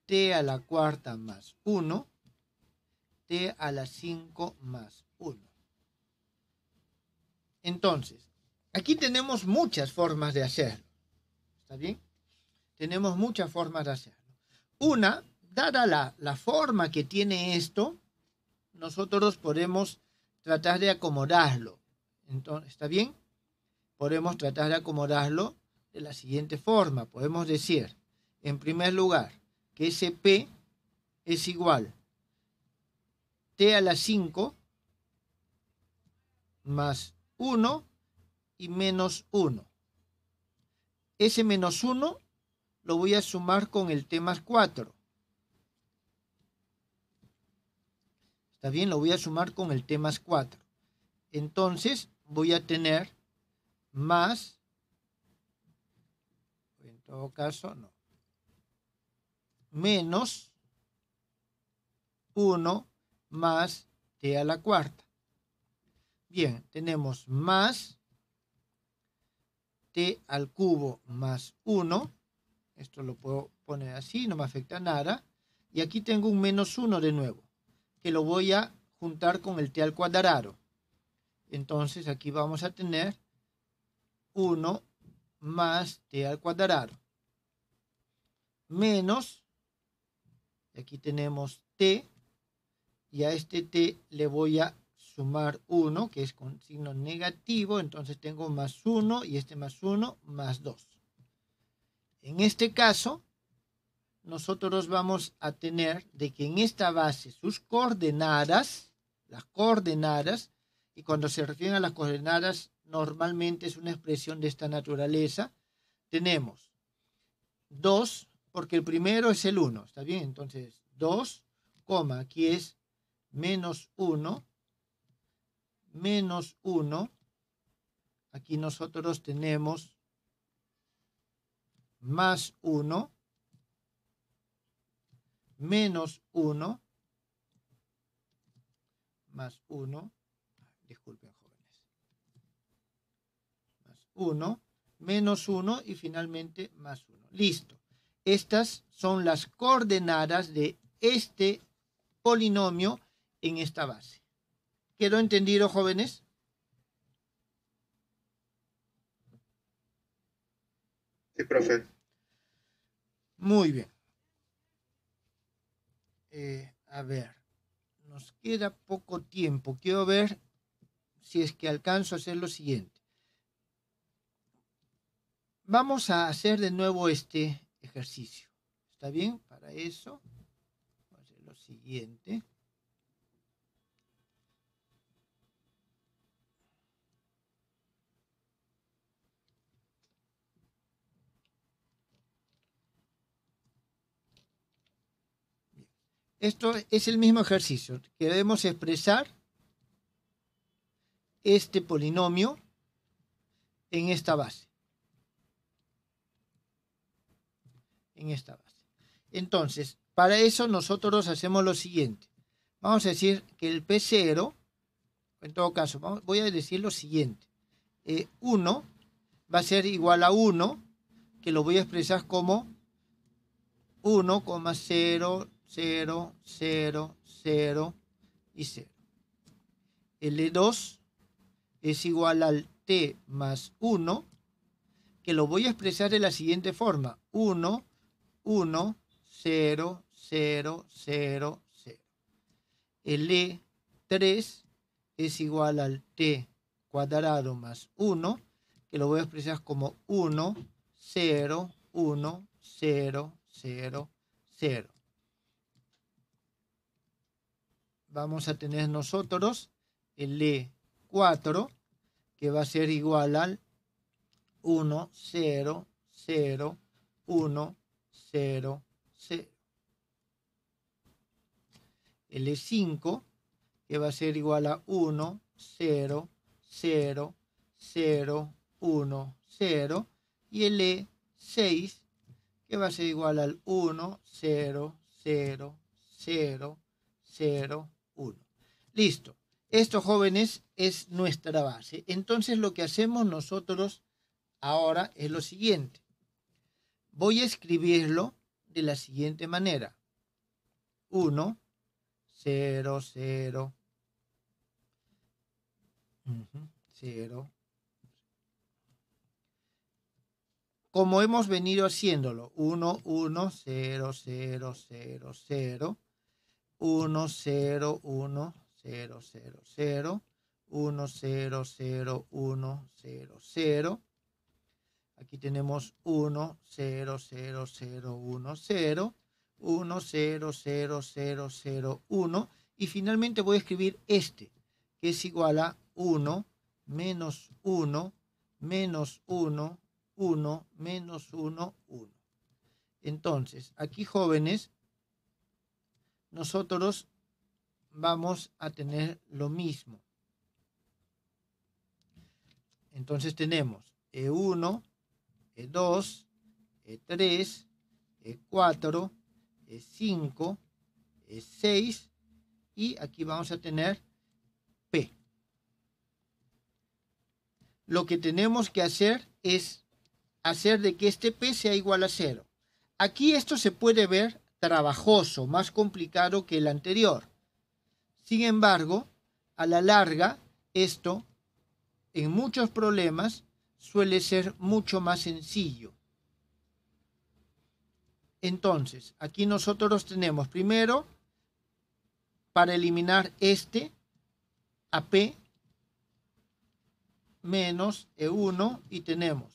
S1: t a la cuarta más 1, t a la 5 más 1. Entonces, aquí tenemos muchas formas de hacerlo. ¿Está bien? Tenemos muchas formas de hacerlo. Una, dada la forma que tiene esto, nosotros podemos tratar de acomodarlo. Entonces, ¿está bien? Podemos tratar de acomodarlo de la siguiente forma. Podemos decir, en primer lugar, que ese P es igual t a la 5 más 1 y menos 1. Ese menos 1 lo voy a sumar con el t más 4. ¿Está bien? Lo voy a sumar con el t más 4. Entonces voy a tener más, en todo caso no, menos 1 más t a la cuarta. Bien, tenemos más t al cubo más 1. Esto lo puedo poner así, no me afecta nada. Y aquí tengo un menos 1 de nuevo, que lo voy a juntar con el t al cuadrado. Entonces aquí vamos a tener 1 más t al cuadrado menos Aquí tenemos t, y a este t le voy a sumar 1, que es con signo negativo, entonces tengo más 1 y este más 1 más 2. En este caso, nosotros vamos a tener de que en esta base sus coordenadas, las coordenadas, y cuando se refieren a las coordenadas, normalmente es una expresión de esta naturaleza, tenemos 2, porque el primero es el 1, ¿está bien? Entonces 2, aquí es menos 1, menos 1, aquí nosotros tenemos más 1, menos 1, más 1, disculpen jóvenes, más 1, menos 1 y finalmente más 1. Listo. Estas son las coordenadas de este polinomio en esta base. ¿Quedó entendido, jóvenes?
S3: Sí, profe.
S1: Muy bien. A ver, nos queda poco tiempo. Quiero ver si es que alcanzo a hacer lo siguiente. Vamos a hacer de nuevo este ejercicio. ¿Está bien? Para eso, vamos a hacer lo siguiente. Esto es el mismo ejercicio. Queremos expresar este polinomio en esta base. En esta base. Entonces, para eso nosotros hacemos lo siguiente. Vamos a decir que el P0, en todo caso, voy a decir lo siguiente. 1 va a ser igual a 1, que lo voy a expresar como 1,0, 0, 0, 0 y 0. L2 es igual al t más 1, que lo voy a expresar de la siguiente forma. 1, 1, 0, 0, 0, 0. L3 es igual al t cuadrado más 1, que lo voy a expresar como 1, 0, 1, 0, 0, 0. Vamos a tener nosotros el E4, que va a ser igual al 1, 0, 0, 1, 0, 0. El E5, que va a ser igual a 1, 0, 0, 0, 1, 0. Y el E6, que va a ser igual al 1, 0, 0, 0, 0, 1. Listo. Esto, jóvenes, es nuestra base. Entonces, lo que hacemos nosotros ahora es lo siguiente. Voy a escribirlo de la siguiente manera. 1, 0, 0, 0. Como hemos venido haciéndolo. 1, 1, 0, 0, 0, 0. 1, 0, 1, 0, 0, 0, 1, 0, 0, 1, 0, 0. Aquí tenemos 1, 0, 0, 0, 1, 0, 1, 0, 0, 0, 0, 1. Y finalmente voy a escribir este, que es igual a 1, menos 1, menos 1, 1, menos 1, 1. Entonces, aquí, jóvenes, nosotros vamos a tener lo mismo. Entonces tenemos E1, E2, E3, E4, E5, E6 y aquí vamos a tener P. Lo que tenemos que hacer es hacer de que este P sea igual a 0. Aquí esto se puede ver trabajoso, más complicado que el anterior. Sin embargo, a la larga, esto, en muchos problemas, suele ser mucho más sencillo. Entonces, aquí nosotros tenemos primero, para eliminar este, AP menos E1 y tenemos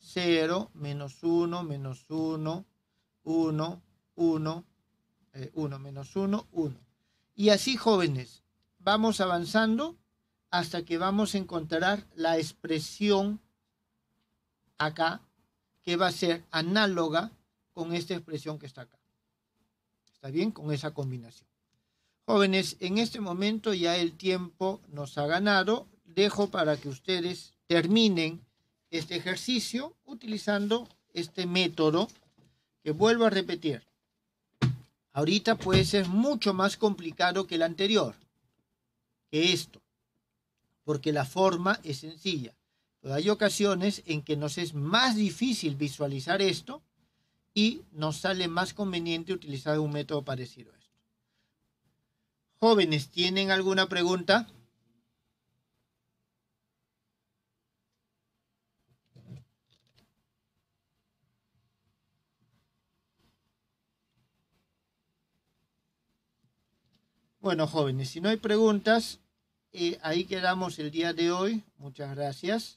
S1: 0, menos 1, menos 1, 1, 1, 1, menos 1, 1. Y así, jóvenes, vamos avanzando hasta que vamos a encontrar la expresión acá, que va a ser análoga con esta expresión que está acá. ¿Está bien? Con esa combinación. Jóvenes, en este momento ya el tiempo nos ha ganado. Dejo para que ustedes terminen este ejercicio utilizando este método que vuelvo a repetir. Ahorita puede ser mucho más complicado que el anterior, que esto, porque la forma es sencilla. Pero hay ocasiones en que nos es más difícil visualizar esto y nos sale más conveniente utilizar un método parecido a esto. Jóvenes, ¿tienen alguna pregunta? Bueno, jóvenes, si no hay preguntas, ahí quedamos el día de hoy. Muchas gracias.